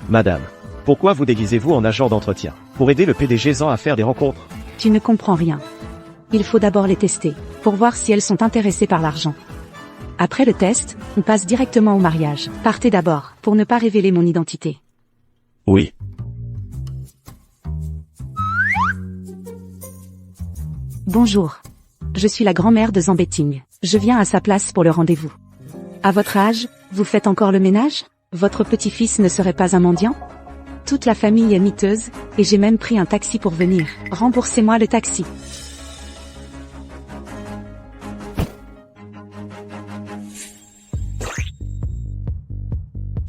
Madame, pourquoi vous déguisez-vous en agent d'entretien? Pour aider le PDG Zan à faire des rencontres? Tu ne comprends rien. Il faut d'abord les tester, pour voir si elles sont intéressées par l'argent. Après le test, on passe directement au mariage. Partez d'abord, pour ne pas révéler mon identité. Oui. Bonjour. Je suis la grand-mère de Zan Betting. Je viens à sa place pour le rendez-vous. À votre âge, vous faites encore le ménage? Votre petit-fils ne serait pas un mendiant? Toute la famille est miteuse, et j'ai même pris un taxi pour venir. Remboursez-moi le taxi.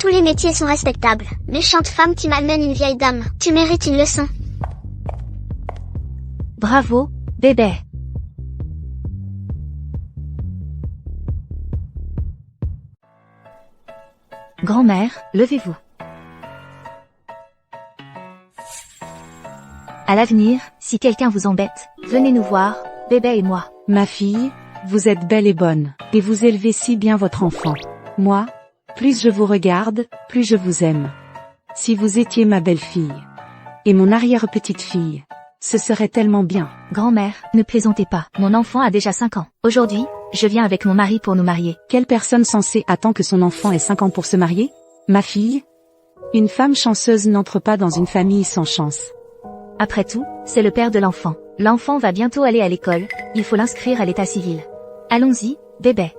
Tous les métiers sont respectables. Méchante femme qui malmène une vieille dame. Tu mérites une leçon. Bravo, bébé. Grand-mère, levez-vous. À l'avenir, si quelqu'un vous embête, venez nous voir, bébé et moi. Ma fille, vous êtes belle et bonne, et vous élevez si bien votre enfant. Moi, plus je vous regarde, plus je vous aime. Si vous étiez ma belle-fille, et mon arrière-petite-fille, ce serait tellement bien. Grand-mère, ne plaisantez pas, mon enfant a déjà 5 ans. Aujourd'hui, je viens avec mon mari pour nous marier. Quelle personne censée attend que son enfant ait 5 ans pour se marier? Ma fille? Une femme chanceuse n'entre pas dans une famille sans chance. Après tout, c'est le père de l'enfant. L'enfant va bientôt aller à l'école, il faut l'inscrire à l'état civil. Allons-y, bébé.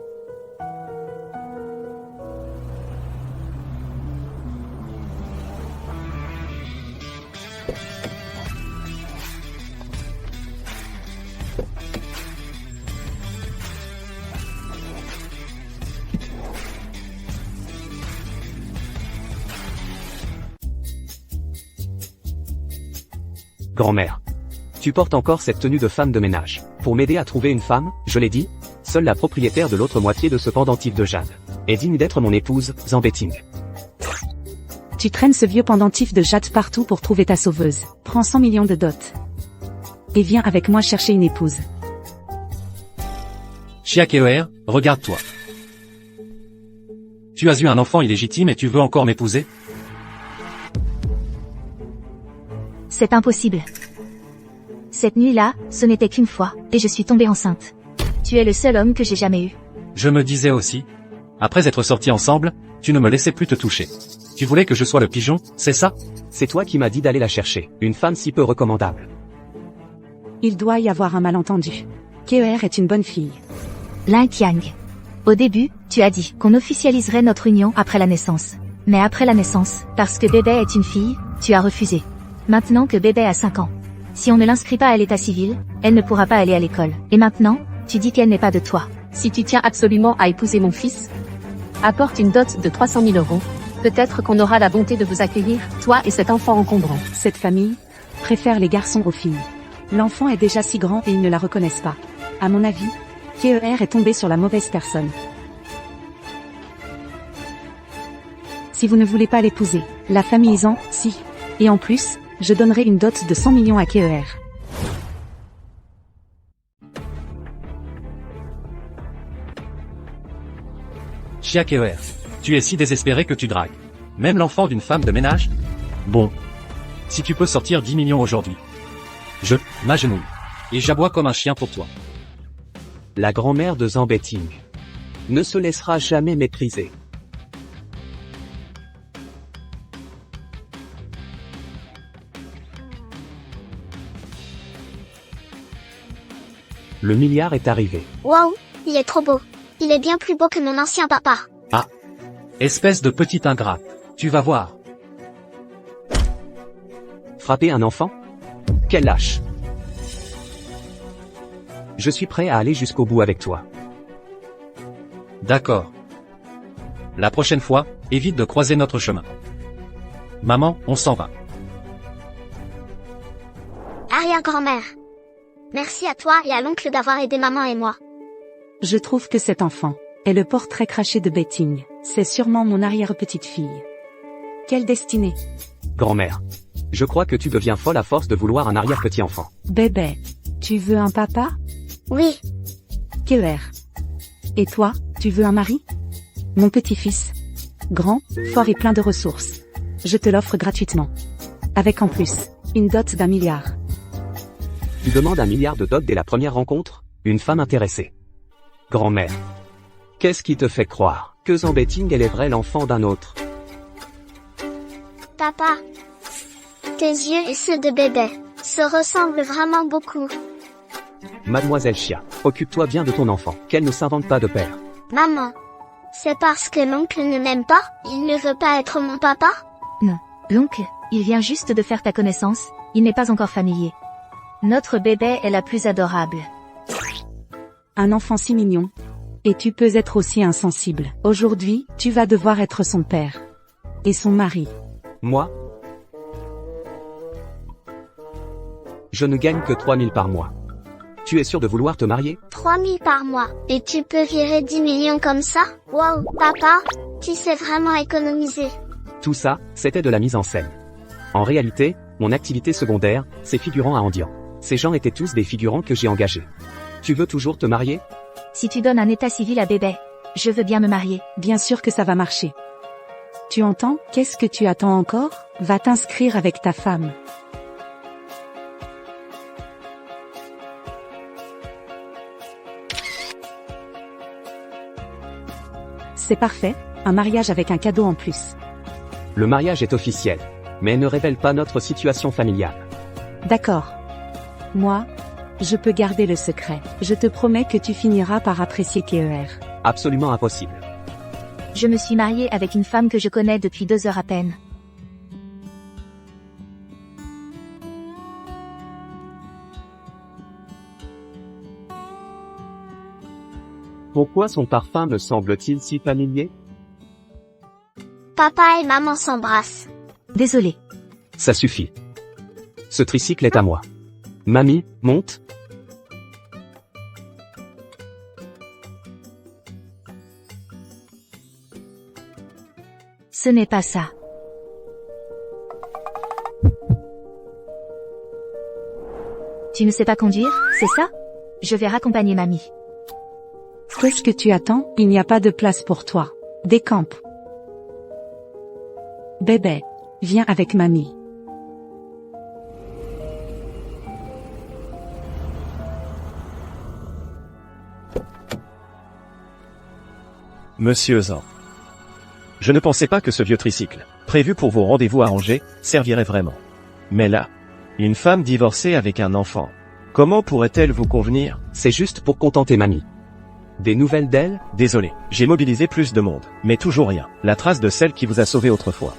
Grand-mère. Tu portes encore cette tenue de femme de ménage. Pour m'aider à trouver une femme, je l'ai dit, seule la propriétaire de l'autre moitié de ce pendentif de jade est digne d'être mon épouse, Zan Betting. Tu traînes ce vieux pendentif de jade partout pour trouver ta sauveuse. Prends 100 millions de dot. Et viens avec moi chercher une épouse. Chia Keoer, regarde-toi. Tu as eu un enfant illégitime et tu veux encore m'épouser? C'est impossible. Cette nuit-là, ce n'était qu'une fois, et je suis tombée enceinte. Tu es le seul homme que j'ai jamais eu. Je me disais aussi. Après être sortis ensemble, tu ne me laissais plus te toucher. Tu voulais que je sois le pigeon, c'est ça? C'est toi qui m'as dit d'aller la chercher, une femme si peu recommandable. Il doit y avoir un malentendu. Keoer est une bonne fille. Lin Qiang. Au début, tu as dit qu'on officialiserait notre union après la naissance. Mais après la naissance, parce que bébé est une fille, tu as refusé. Maintenant que bébé a 5 ans. Si on ne l'inscrit pas à l'état civil, elle ne pourra pas aller à l'école. Et maintenant, tu dis qu'elle n'est pas de toi. Si tu tiens absolument à épouser mon fils, apporte une dot de 300 000 €. Peut-être qu'on aura la bonté de vous accueillir, toi et cet enfant encombrant. Cette famille préfère les garçons aux filles. L'enfant est déjà si grand et ils ne la reconnaissent pas. À mon avis, Keoer est tombé sur la mauvaise personne. Si vous ne voulez pas l'épouser, la famille Zan, si. Et en plus, je donnerai une dot de 100 millions à Keoer. Chia Keoer. Tu es si désespéré que tu dragues. Même l'enfant d'une femme de ménage? Bon. Si tu peux sortir 10 millions aujourd'hui. Je m'agenouille. Et j'aboie comme un chien pour toi. La grand-mère de Zan Betting ne se laissera jamais mépriser. Le milliard est arrivé. Waouh, il est trop beau. Il est bien plus beau que mon ancien papa. Ah. Espèce de petite ingrate. Tu vas voir. Frapper un enfant? Quel lâche. Je suis prêt à aller jusqu'au bout avec toi. D'accord. La prochaine fois, évite de croiser notre chemin. Maman, on s'en va. Arrière-grand-mère. Merci à toi et à l'oncle d'avoir aidé maman et moi. Je trouve que cet enfant est le portrait craché de Betting. C'est sûrement mon arrière-petite-fille. Quelle destinée. Grand-mère. Je crois que tu deviens folle à force de vouloir un arrière-petit-enfant. Bébé, tu veux un papa? Oui. Keoer. Et toi, tu veux un mari? Mon petit-fils. Grand, fort et plein de ressources. Je te l'offre gratuitement. Avec en plus, une dot d'1 milliard. Tu demandes 1 milliard de dot dès la première rencontre? Une femme intéressée. Grand-mère. Qu'est-ce qui te fait croire que Zambetting élèverait l'enfant d'un autre? Papa. Tes yeux et ceux de bébé se ressemblent vraiment beaucoup. Mademoiselle Chia, occupe-toi bien de ton enfant, qu'elle ne s'invente pas de père. Maman. C'est parce que l'oncle ne m'aime pas? Il ne veut pas être mon papa? Non. L'oncle, il vient juste de faire ta connaissance, il n'est pas encore familier. Notre bébé est la plus adorable. Un enfant si mignon. Et tu peux être aussi insensible. Aujourd'hui, tu vas devoir être son père. Et son mari. Moi? Je ne gagne que 3000 par mois. Tu es sûr de vouloir te marier? 3000 par mois. Et tu peux virer 10 millions comme ça? Wow, papa, tu sais vraiment économiser. Tout ça, c'était de la mise en scène. En réalité, mon activité secondaire, c'est figurant à Andian. Ces gens étaient tous des figurants que j'ai engagés. Tu veux toujours te marier? Si tu donnes un état civil à bébé, je veux bien me marier. Bien sûr que ça va marcher. Tu entends? Qu'est-ce que tu attends encore? Va t'inscrire avec ta femme. C'est parfait, un mariage avec un cadeau en plus. Le mariage est officiel, mais ne révèle pas notre situation familiale. D'accord. Moi, je peux garder le secret. Je te promets que tu finiras par apprécier KER. Absolument impossible. Je me suis mariée avec une femme que je connais depuis 2 heures à peine. Pourquoi son parfum me semble-t-il si familier? Papa et maman s'embrassent. Désolé. Ça suffit. Ce tricycle est à moi. Mamie, monte. Ce n'est pas ça. Tu ne sais pas conduire, c'est ça? Je vais raccompagner mamie. Qu'est-ce que tu attends? Il n'y a pas de place pour toi. Décampe. Bébé, viens avec mamie. Monsieur Zan. Je ne pensais pas que ce vieux tricycle, prévu pour vos rendez-vous arrangés, servirait vraiment. Mais là, une femme divorcée avec un enfant, comment pourrait-elle vous convenir? C'est juste pour contenter mamie. Des nouvelles d'elle? Désolé, j'ai mobilisé plus de monde, mais toujours rien. La trace de celle qui vous a sauvé autrefois.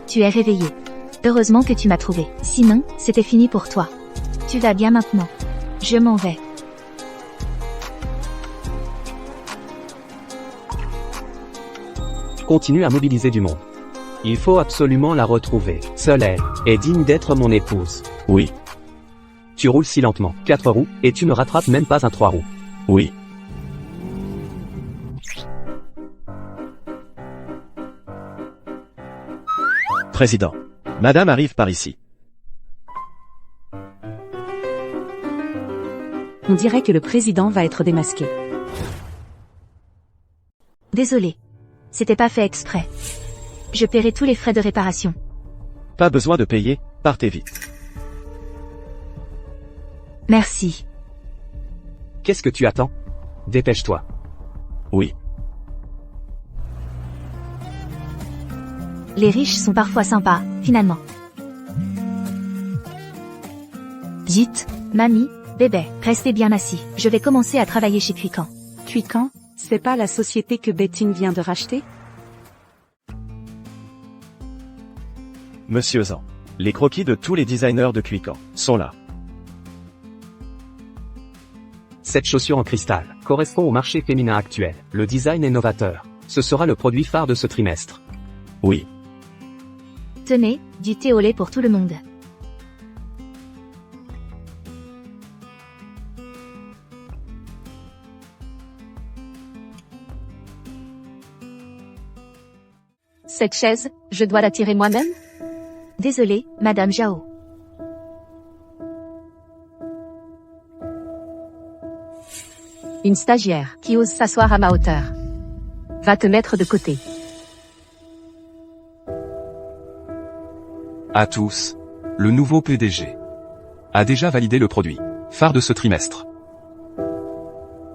Tu es réveillé. Heureusement que tu m'as trouvé. Sinon, c'était fini pour toi. Tu vas bien maintenant. Je m'en vais. Continue à mobiliser du monde. Il faut absolument la retrouver. Seule elle est digne d'être mon épouse. Oui, Tu roules si lentement, 4 roues, et tu ne rattrapes même pas un 3 roues. oui. Président. Madame arrive par ici. On dirait que le président va être démasqué. Désolé. C'était pas fait exprès. Je paierai tous les frais de réparation. Pas besoin de payer, partez vite. Merci. Qu'est-ce que tu attends? Dépêche-toi. Oui. Les riches sont parfois sympas, finalement. Zut, mamie, bébé, restez bien assis. Je vais commencer à travailler chez Cuican. Cuican, c'est pas la société que Betting vient de racheter? Monsieur Zan. Les croquis de tous les designers de Cuican sont là. Cette chaussure en cristal correspond au marché féminin actuel. Le design est novateur. Ce sera le produit phare de ce trimestre. Oui. Tenez, du thé au lait pour tout le monde. Cette chaise, je dois la tirer moi-même? Désolée, Madame Zhao. Une stagiaire qui ose s'asseoir à ma hauteur. Va te mettre de côté. À tous. Le nouveau PDG a déjà validé le produit phare de ce trimestre.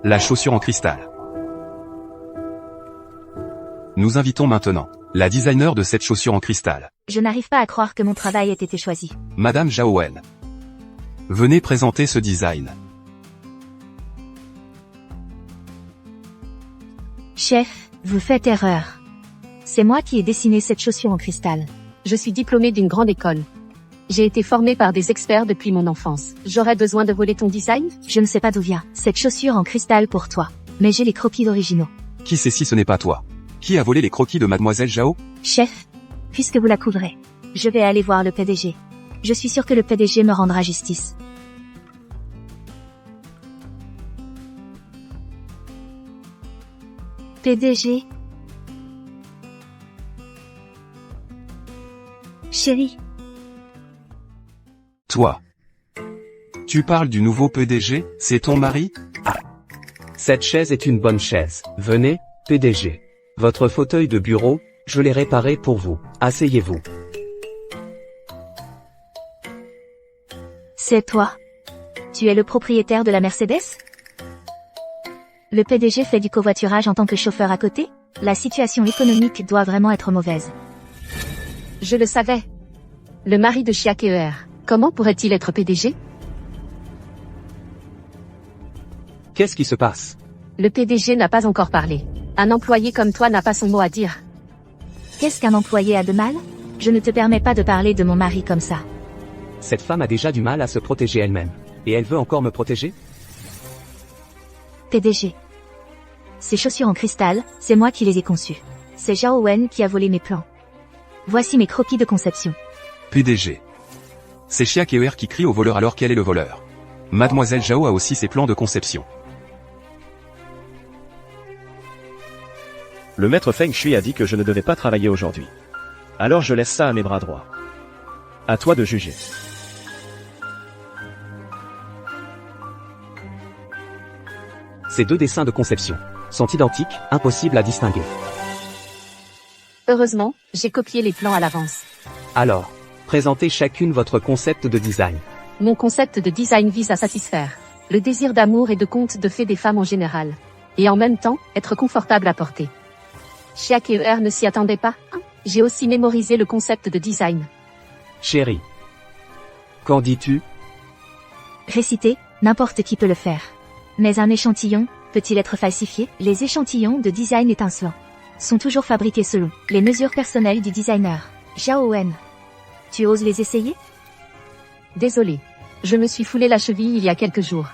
La chaussure en cristal. Nous invitons maintenant la designer de cette chaussure en cristal, Je n'arrive pas à croire que mon travail ait été choisi. Madame Zhao Wen. Venez présenter ce design. Chef, vous faites erreur. C'est moi qui ai dessiné cette chaussure en cristal. Je suis diplômée d'une grande école. J'ai été formée par des experts depuis mon enfance. J'aurais besoin de voler ton design? Je ne sais pas d'où vient cette chaussure en cristal pour toi. Mais j'ai les croquis d'originaux. Qui sait si ce n'est pas toi? Qui a volé les croquis de Mademoiselle Zhao? Chef, puisque vous la couvrez, je vais aller voir le PDG. Je suis sûre que le PDG me rendra justice. PDG. Chérie, Toi. Tu parles du nouveau PDG? C'est ton mari? Cette chaise est une bonne chaise. Venez, PDG. Votre fauteuil de bureau, je l'ai réparé pour vous. Asseyez-vous. c'est toi. Tu es le propriétaire de la Mercedes? Le PDG fait du covoiturage en tant que chauffeur à côté? La situation économique doit vraiment être mauvaise. Je le savais. Le mari de Chia Keer. Comment pourrait-il être PDG? Qu'est-ce qui se passe? Le PDG n'a pas encore parlé. Un employé comme toi n'a pas son mot à dire. Qu'est-ce qu'un employé a de mal? Je ne te permets pas de parler de mon mari comme ça. Cette femme a déjà du mal à se protéger elle-même. Et elle veut encore me protéger? PDG. Ces chaussures en cristal, c'est moi qui les ai conçues. C'est Zhao Wen qui a volé mes plans. Voici mes croquis de conception. PDG. C'est Chia Keer qui crie au voleur alors qu'elle est le voleur. Mademoiselle Zhao a aussi ses plans de conception. Le maître Feng Shui a dit que je ne devais pas travailler aujourd'hui. Alors je laisse ça à mes bras droits. À toi de juger. Ces deux dessins de conception sont identiques, impossibles à distinguer. Heureusement, j'ai copié les plans à l'avance. Alors, présentez chacune votre concept de design. Mon concept de design vise à satisfaire le désir d'amour et de conte de fées des femmes en général. Et en même temps, être confortable à porter. Chia Keer ne s'y attendait pas. J'ai aussi mémorisé le concept de design. Chérie. Qu'en dis-tu? Réciter, n'importe qui peut le faire. Mais un échantillon, peut-il être falsifié? Les échantillons de design étincelants sont toujours fabriqués selon les mesures personnelles du designer. Zhao Wen. Tu oses les essayer? Désolé. Je me suis foulé la cheville il y a quelques jours.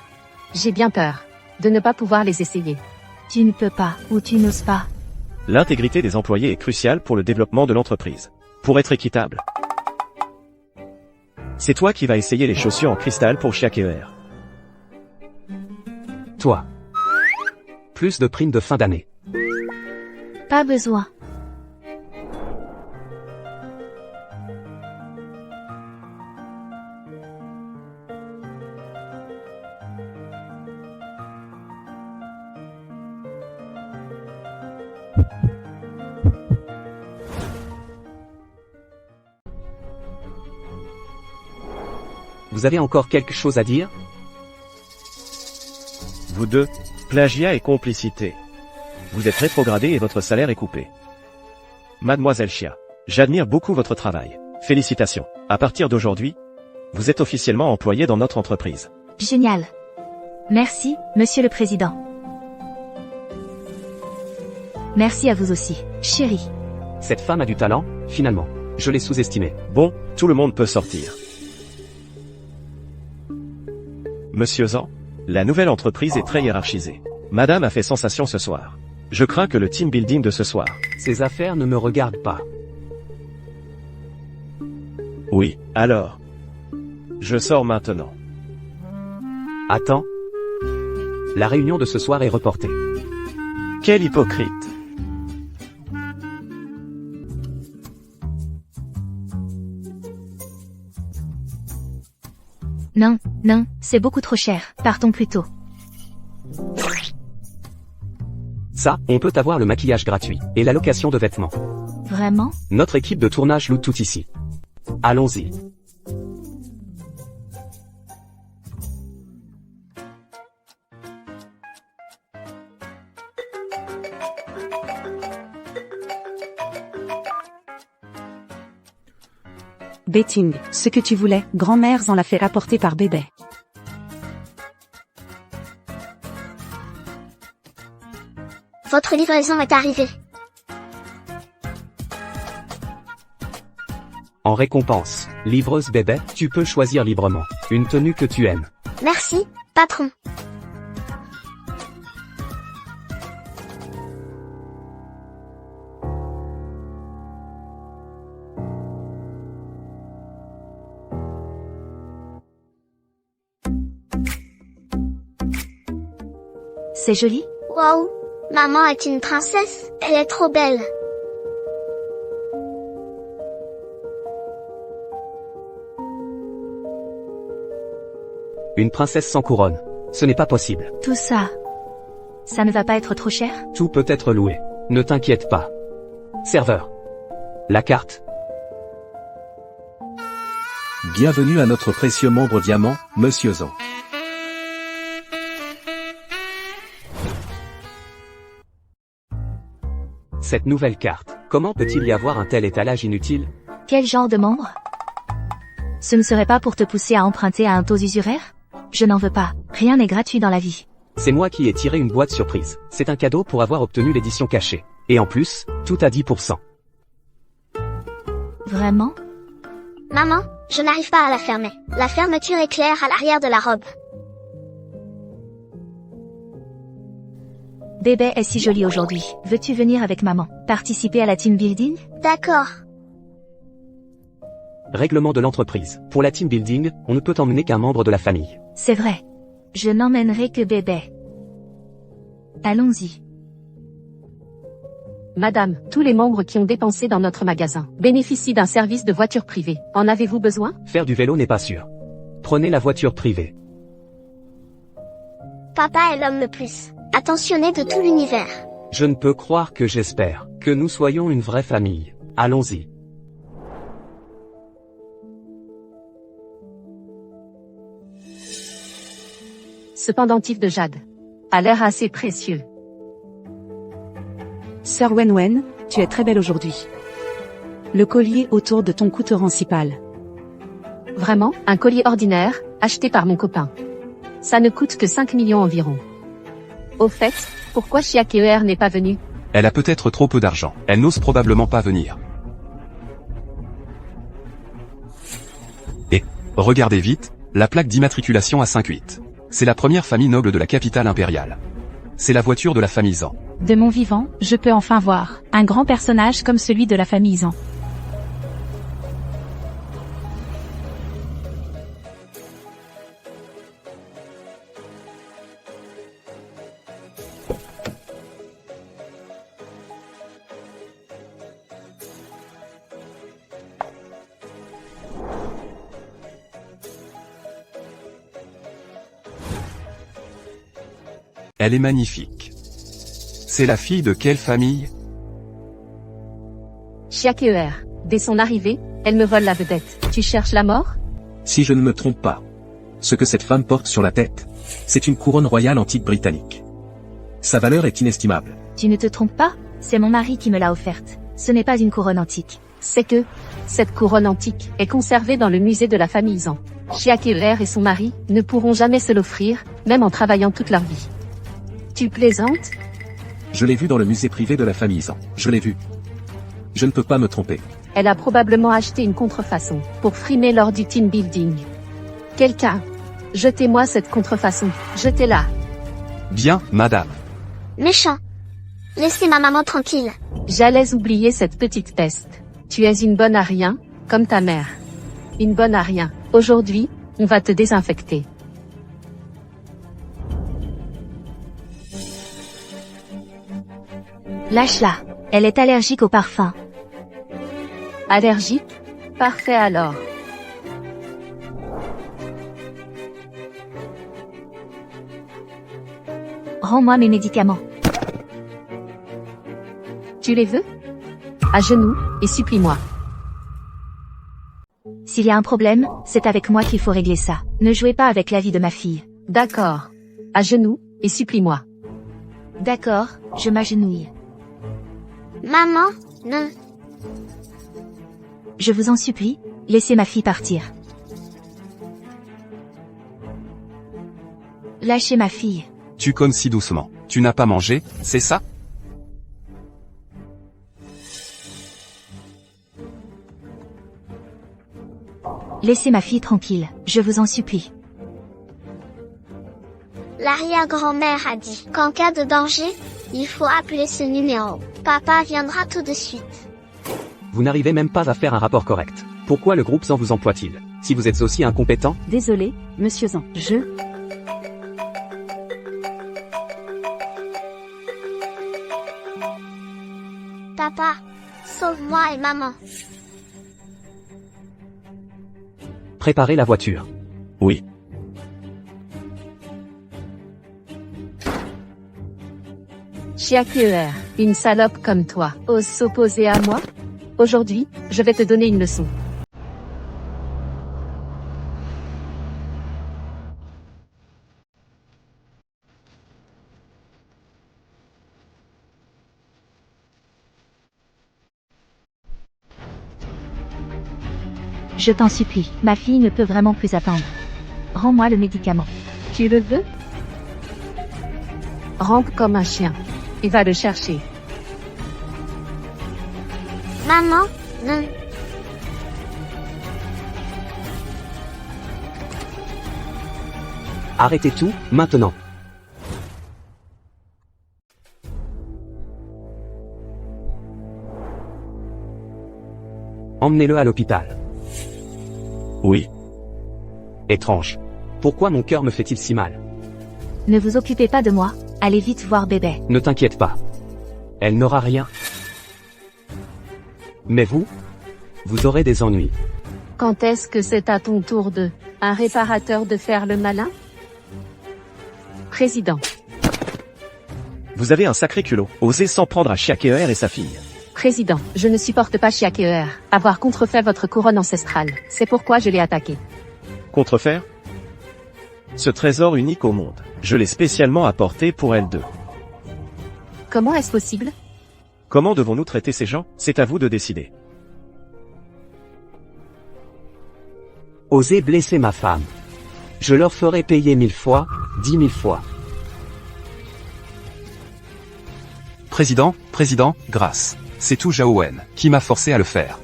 J'ai bien peur de ne pas pouvoir les essayer. Tu ne peux pas, ou tu n'oses pas. L'intégrité des employés est cruciale pour le développement de l'entreprise. Pour être équitable. C'est toi qui vas essayer les chaussures en cristal pour Chia Keer. Toi. Plus de primes de fin d'année. Pas besoin. Vous avez encore quelque chose à dire? Vous deux, plagiat et complicité. Vous êtes rétrogradé et votre salaire est coupé. Mademoiselle Chia, j'admire beaucoup votre travail. Félicitations. À partir d'aujourd'hui, vous êtes officiellement employé dans notre entreprise. Génial. Merci, Monsieur le Président. Merci à vous aussi, chérie. Cette femme a du talent, finalement. Je l'ai sous-estimée. Bon, tout le monde peut sortir. Monsieur Zhang, la nouvelle entreprise est très hiérarchisée. Madame a fait sensation ce soir. Je crains que le team building de ce soir. Ces affaires ne me regardent pas. Oui, alors. Je sors maintenant. Attends. La réunion de ce soir est reportée. Quel hypocrite. Non, non, c'est beaucoup trop cher. Partons plus tôt. Ça, on peut avoir le maquillage gratuit et la location de vêtements. Vraiment? Notre équipe de tournage loue tout ici. Allons-y. Betting, ce que tu voulais, grand-mère en l'a fait apporter par bébé. Votre livraison est arrivée. En récompense, livreuse bébé, tu peux choisir librement une tenue que tu aimes. Merci, patron. C'est joli? Waouh, maman est une princesse, elle est trop belle. Une princesse sans couronne. Ce n'est pas possible. Tout ça. Ça ne va pas être trop cher? Tout peut être loué. Ne t'inquiète pas. Serveur. La carte. Bienvenue à notre précieux membre diamant, Monsieur Zhang. Cette nouvelle carte. Comment peut-il y avoir un tel étalage inutile? Quel genre de membre? Ce ne serait pas pour te pousser à emprunter à un taux usuraire? Je n'en veux pas. Rien n'est gratuit dans la vie. C'est moi qui ai tiré une boîte surprise. C'est un cadeau pour avoir obtenu l'édition cachée. Et en plus, tout à 10%. Vraiment? Maman, je n'arrive pas à la fermer. La fermeture est claire à l'arrière de la robe. Bébé est si joli aujourd'hui. Veux-tu venir avec maman? Participer à la team building? D'accord. Règlement de l'entreprise. Pour la team building, on ne peut emmener qu'un membre de la famille. C'est vrai. Je n'emmènerai que bébé. Allons-y. Madame, tous les membres qui ont dépensé dans notre magasin bénéficient d'un service de voiture privée. En avez-vous besoin? Faire du vélo n'est pas sûr. Prenez la voiture privée. Papa est l'homme le plus attentionné de tout l'univers. Je ne peux croire que j'espère que nous soyons une vraie famille. Allons-y. Ce pendentif de jade a l'air assez précieux. Sœur Wenwen, tu es très belle aujourd'hui. Le collier autour de ton cou te rend si pâle. Vraiment, un collier ordinaire, acheté par mon copain. Ça ne coûte que 5 millions environ. Au fait, pourquoi Chiaker n'est pas venu? Elle a peut-être trop peu d'argent. Elle n'ose probablement pas venir. Et, regardez vite, la plaque d'immatriculation à 5-8. C'est la première famille noble de la capitale impériale. C'est la voiture de la famille Zhang. De mon vivant, je peux enfin voir un grand personnage comme celui de la famille Zhang. Elle est magnifique. C'est la fille de quelle famille? Chiaker. Dès son arrivée, elle me vole la vedette. Tu cherches la mort? Si je ne me trompe pas. Ce que cette femme porte sur la tête, c'est une couronne royale antique britannique. Sa valeur est inestimable. Tu ne te trompes pas? C'est mon mari qui me l'a offerte. Ce n'est pas une couronne antique. C'est que cette couronne antique est conservée dans le musée de la famille Zhang. Chiaker et son mari ne pourront jamais se l'offrir, même en travaillant toute leur vie. Tu plaisantes? Je l'ai vue dans le musée privé de la famille Zhang. Je l'ai vue. Je ne peux pas me tromper. Elle a probablement acheté une contrefaçon pour frimer lors du team building. Quelqu'un, jetez-moi cette contrefaçon. Jetez-la. Bien, madame. Méchant. Laissez ma maman tranquille. J'allais oublier cette petite peste. Tu es une bonne à rien, comme ta mère. Une bonne à rien. Aujourd'hui, on va te désinfecter. Lâche-la. Elle est allergique au parfum. Allergique? Parfait alors. Rends-moi mes médicaments. Tu les veux? À genoux, et supplie-moi. S'il y a un problème, c'est avec moi qu'il faut régler ça. Ne jouez pas avec la vie de ma fille. D'accord. À genoux, et supplie-moi. D'accord, je m'agenouille. Maman, non. Je vous en supplie, laissez ma fille partir. Lâchez ma fille. Tu connes si doucement. Tu n'as pas mangé, c'est ça? Laissez ma fille tranquille, je vous en supplie. L'arrière-grand-mère a dit qu'en cas de danger, il faut appeler ce numéro. Papa viendra tout de suite. Vous n'arrivez même pas à faire un rapport correct. Pourquoi le groupe Zan vous emploie-t-il? Si vous êtes aussi incompétent? Désolé, monsieur Zan. Papa, sauve-moi et maman. Préparez la voiture. Oui. Chiaqueur, une salope comme toi, ose s'opposer à moi? Aujourd'hui, je vais te donner une leçon. Je t'en supplie, ma fille ne peut vraiment plus attendre. Rends-moi le médicament. Tu le veux? Rampe comme un chien. Et va le chercher. Maman, non. Arrêtez tout, maintenant. Emmenez-le à l'hôpital. Oui. Étrange. Pourquoi mon cœur me fait-il si mal? Ne vous occupez pas de moi, allez vite voir bébé. Ne t'inquiète pas. Elle n'aura rien. Mais vous aurez des ennuis. Quand est-ce que c'est à ton tour de un réparateur de faire le malin? Président. Vous avez un sacré culot. Osez s'en prendre à Chiaqueur et sa fille. Président, je ne supporte pas Chiaqueur. Avoir contrefait votre couronne ancestrale. C'est pourquoi je l'ai attaqué. Contrefaire? Ce trésor unique au monde, je l'ai spécialement apporté pour elle deux. Comment est-ce possible? Comment devons-nous traiter ces gens? C'est à vous de décider. Osez blesser ma femme. Je leur ferai payer 1000 fois, 10 000 fois. Président, grâce. C'est tout Jaouen qui m'a forcé à le faire.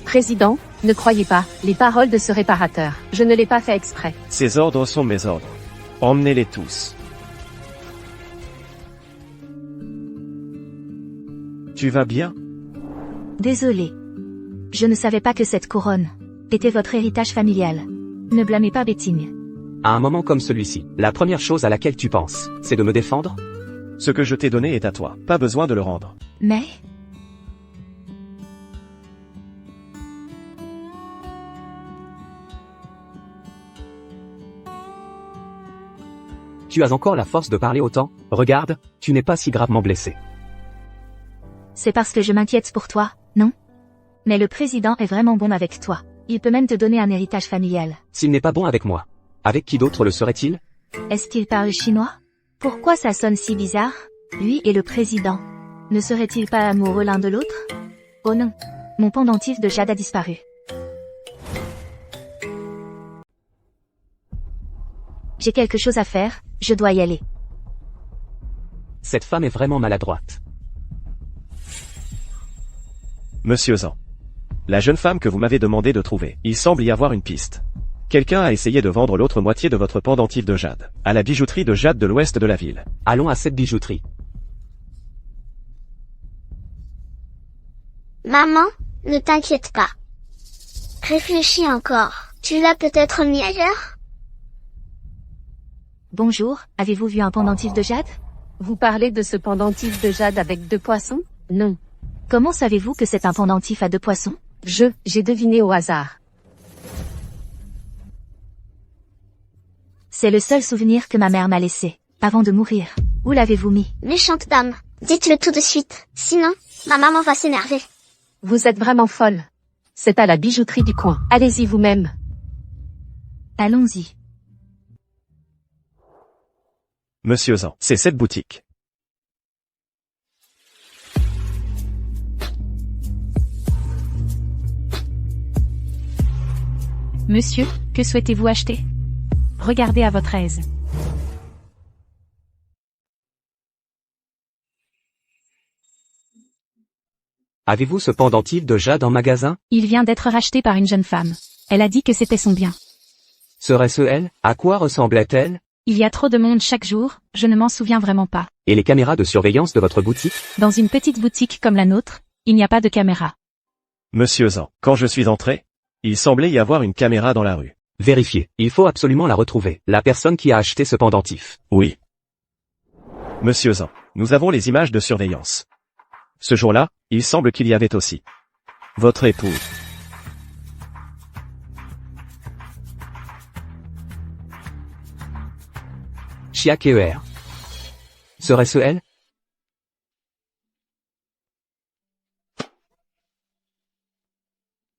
Président, ne croyez pas les paroles de ce réparateur. Je ne l'ai pas fait exprès. Ces ordres sont mes ordres. Emmenez-les tous. Tu vas bien? Désolé. Je ne savais pas que cette couronne était votre héritage familial. Ne blâmez pas Betting. À un moment comme celui-ci, la première chose à laquelle tu penses, c'est de me défendre? Ce que je t'ai donné est à toi. Pas besoin de le rendre. Mais... Tu as encore la force de parler autant? Regarde, tu n'es pas si gravement blessé. C'est parce que je m'inquiète pour toi, non? Mais le président est vraiment bon avec toi. Il peut même te donner un héritage familial. S'il n'est pas bon avec moi, avec qui d'autre le serait-il? Est-ce qu'il parle chinois? Pourquoi ça sonne si bizarre? Lui et le président. Ne seraient-ils pas amoureux l'un de l'autre? Oh non. Mon pendentif de jade a disparu. J'ai quelque chose à faire, je dois y aller. Cette femme est vraiment maladroite. Monsieur Zan. La jeune femme que vous m'avez demandé de trouver. Il semble y avoir une piste. Quelqu'un a essayé de vendre l'autre moitié de votre pendentif de jade, à la bijouterie de jade de l'ouest de la ville. Allons à cette bijouterie. Maman, ne t'inquiète pas. Réfléchis encore. Tu l'as peut-être mis ailleurs? Bonjour, avez-vous vu un pendentif de jade? Vous parlez de ce pendentif de jade avec 2 poissons? Non. Comment savez-vous que c'est un pendentif à 2 poissons? J'ai deviné au hasard. C'est le seul souvenir que ma mère m'a laissé. Avant de mourir. Où l'avez-vous mis? Méchante dame, dites-le tout de suite, sinon, ma maman va s'énerver. Vous êtes vraiment folle. C'est à la bijouterie du coin. Allez-y vous-même. Allons-y. Monsieur Zan, c'est cette boutique. Monsieur, que souhaitez-vous acheter? Regardez à votre aise. Avez-vous ce pendentif de jade en magasin? Il vient d'être racheté par une jeune femme. Elle a dit que c'était son bien. Serait-ce elle? À quoi ressemblait-elle? Il y a trop de monde chaque jour, je ne m'en souviens vraiment pas. Et les caméras de surveillance de votre boutique? Dans une petite boutique comme la nôtre, il n'y a pas de caméra. Monsieur Zan, quand je suis entré, il semblait y avoir une caméra dans la rue. Vérifiez. Il faut absolument la retrouver. La personne qui a acheté ce pendentif. Oui. Monsieur Zan, nous avons les images de surveillance. Ce jour-là, il semble qu'il y avait aussi votre épouse. Chia-KER. Serait-ce elle?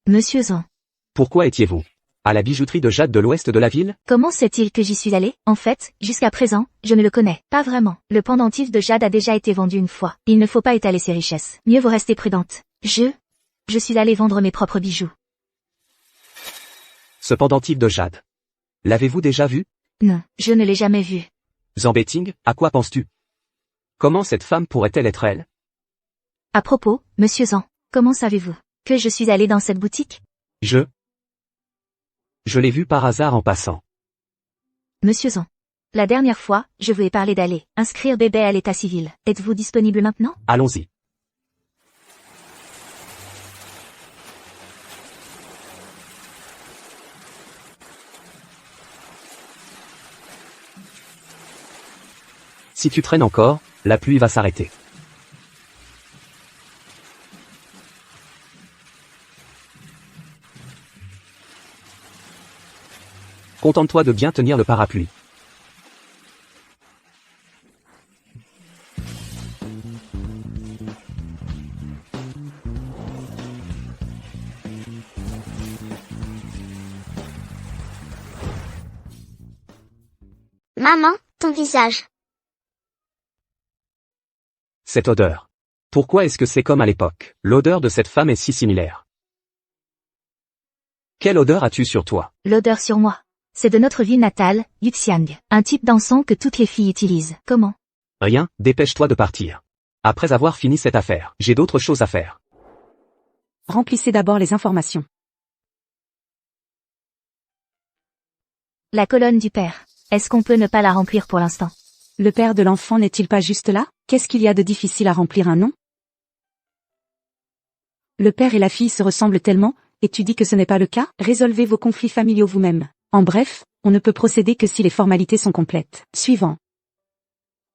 Monsieur Zan. Pourquoi étiez-vous à la bijouterie de jade de l'ouest de la ville? Comment sait-il que j'y suis allé? En fait, jusqu'à présent, je ne le connais pas vraiment. Le pendentif de jade a déjà été vendu une fois. Il ne faut pas étaler ses richesses. Mieux vaut rester prudente. Je suis allé vendre mes propres bijoux. Ce pendentif de jade. L'avez-vous déjà vu? Non, je ne l'ai jamais vu. Zambetting, à quoi penses-tu? Comment cette femme pourrait-elle être elle? À propos, monsieur Zan, comment savez-vous que je suis allé dans cette boutique? Je l'ai vu par hasard en passant. Monsieur Zan. La dernière fois, je vous ai parlé d'aller inscrire bébé à l'état civil. Êtes-vous disponible maintenant? Allons-y. Si tu traînes encore, la pluie va s'arrêter. Contente-toi de bien tenir le parapluie. Maman, ton visage. Cette odeur. Pourquoi est-ce que c'est comme à l'époque? L'odeur de cette femme est si similaire. Quelle odeur as-tu sur toi? L'odeur sur moi. C'est de notre ville natale, Yuxiang. Un type d'encens que toutes les filles utilisent. Comment? Rien, dépêche-toi de partir. Après avoir fini cette affaire, j'ai d'autres choses à faire. Remplissez d'abord les informations. La colonne du père. Est-ce qu'on peut ne pas la remplir pour l'instant? Le père de l'enfant n'est-il pas juste là? Qu'est-ce qu'il y a de difficile à remplir un nom? Le père et la fille se ressemblent tellement, et tu dis que ce n'est pas le cas? Résolvez vos conflits familiaux vous-même. En bref, on ne peut procéder que si les formalités sont complètes. Suivant.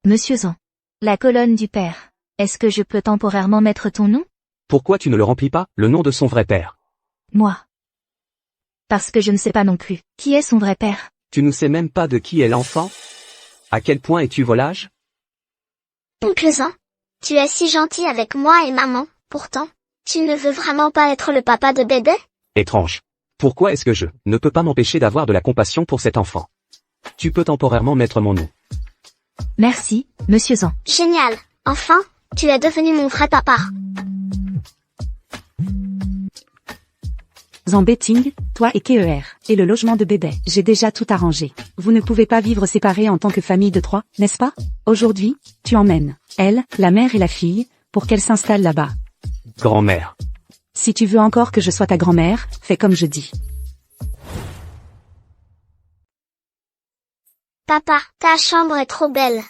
Monsieur Zan. La colonne du père. Est-ce que je peux temporairement mettre ton nom? Pourquoi tu ne le remplis pas, le nom de son vrai père? Moi. Parce que je ne sais pas non plus. Qui est son vrai père? Tu ne sais même pas de qui est l'enfant? À quel point es-tu volage? Oncle Zan, tu es si gentil avec moi et maman, pourtant, tu ne veux vraiment pas être le papa de bébé? Étrange. Pourquoi est-ce que je ne peux pas m'empêcher d'avoir de la compassion pour cet enfant? Tu peux temporairement mettre mon nom. Merci, monsieur Zan. Génial. Enfin, tu es devenu mon vrai papa. Zambetting, toi et KER, et le logement de bébé. J'ai déjà tout arrangé. Vous ne pouvez pas vivre séparés en tant que famille de 3, n'est-ce pas? Aujourd'hui, tu emmènes elle, la mère et la fille, pour qu'elles s'installent là-bas. Grand-mère. Si tu veux encore que je sois ta grand-mère, fais comme je dis. Papa, ta chambre est trop belle.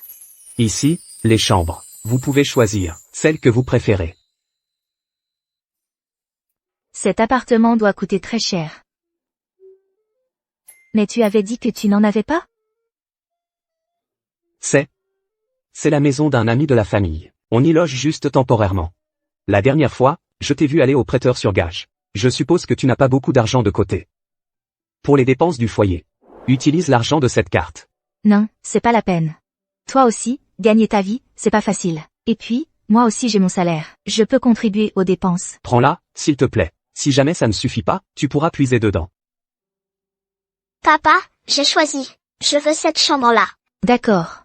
Ici, les chambres. Vous pouvez choisir celle que vous préférez. Cet appartement doit coûter très cher. Mais tu avais dit que tu n'en avais pas? C'est la maison d'un ami de la famille. On y loge juste temporairement. La dernière fois, je t'ai vu aller au prêteur sur gage. Je suppose que tu n'as pas beaucoup d'argent de côté. Pour les dépenses du foyer, utilise l'argent de cette carte. Non, c'est pas la peine. Toi aussi, gagner ta vie, c'est pas facile. Et puis, moi aussi j'ai mon salaire. Je peux contribuer aux dépenses. Prends-la, s'il te plaît. Si jamais ça ne suffit pas, tu pourras puiser dedans. Papa, j'ai choisi. Je veux cette chambre-là. D'accord.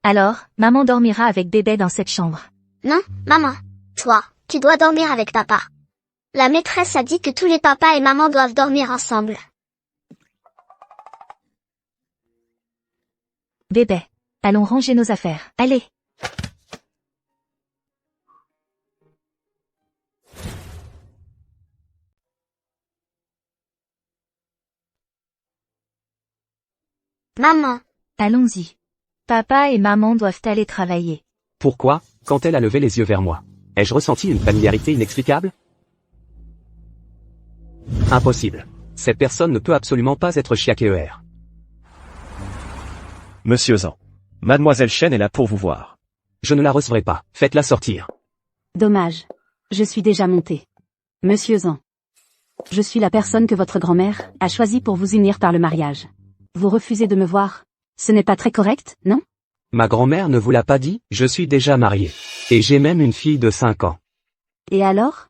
Alors, maman dormira avec bébé dans cette chambre. Non, maman. Toi, tu dois dormir avec papa. La maîtresse a dit que tous les papas et mamans doivent dormir ensemble. Bébé. Allons ranger nos affaires. Allez. Maman. Allons-y. Papa et maman doivent aller travailler. Pourquoi, quand elle a levé les yeux vers moi, ai-je ressenti une familiarité inexplicable? Impossible. Cette personne ne peut absolument pas être Chiakeer. Monsieur Zan. Mademoiselle Chen est là pour vous voir. Je ne la recevrai pas. Faites-la sortir. Dommage. Je suis déjà montée. Monsieur Zan. Je suis la personne que votre grand-mère a choisie pour vous unir par le mariage. Vous refusez de me voir. Ce n'est pas très correct, non? Ma grand-mère ne vous l'a pas dit, je suis déjà marié. Et j'ai même une fille de 5 ans. Et alors?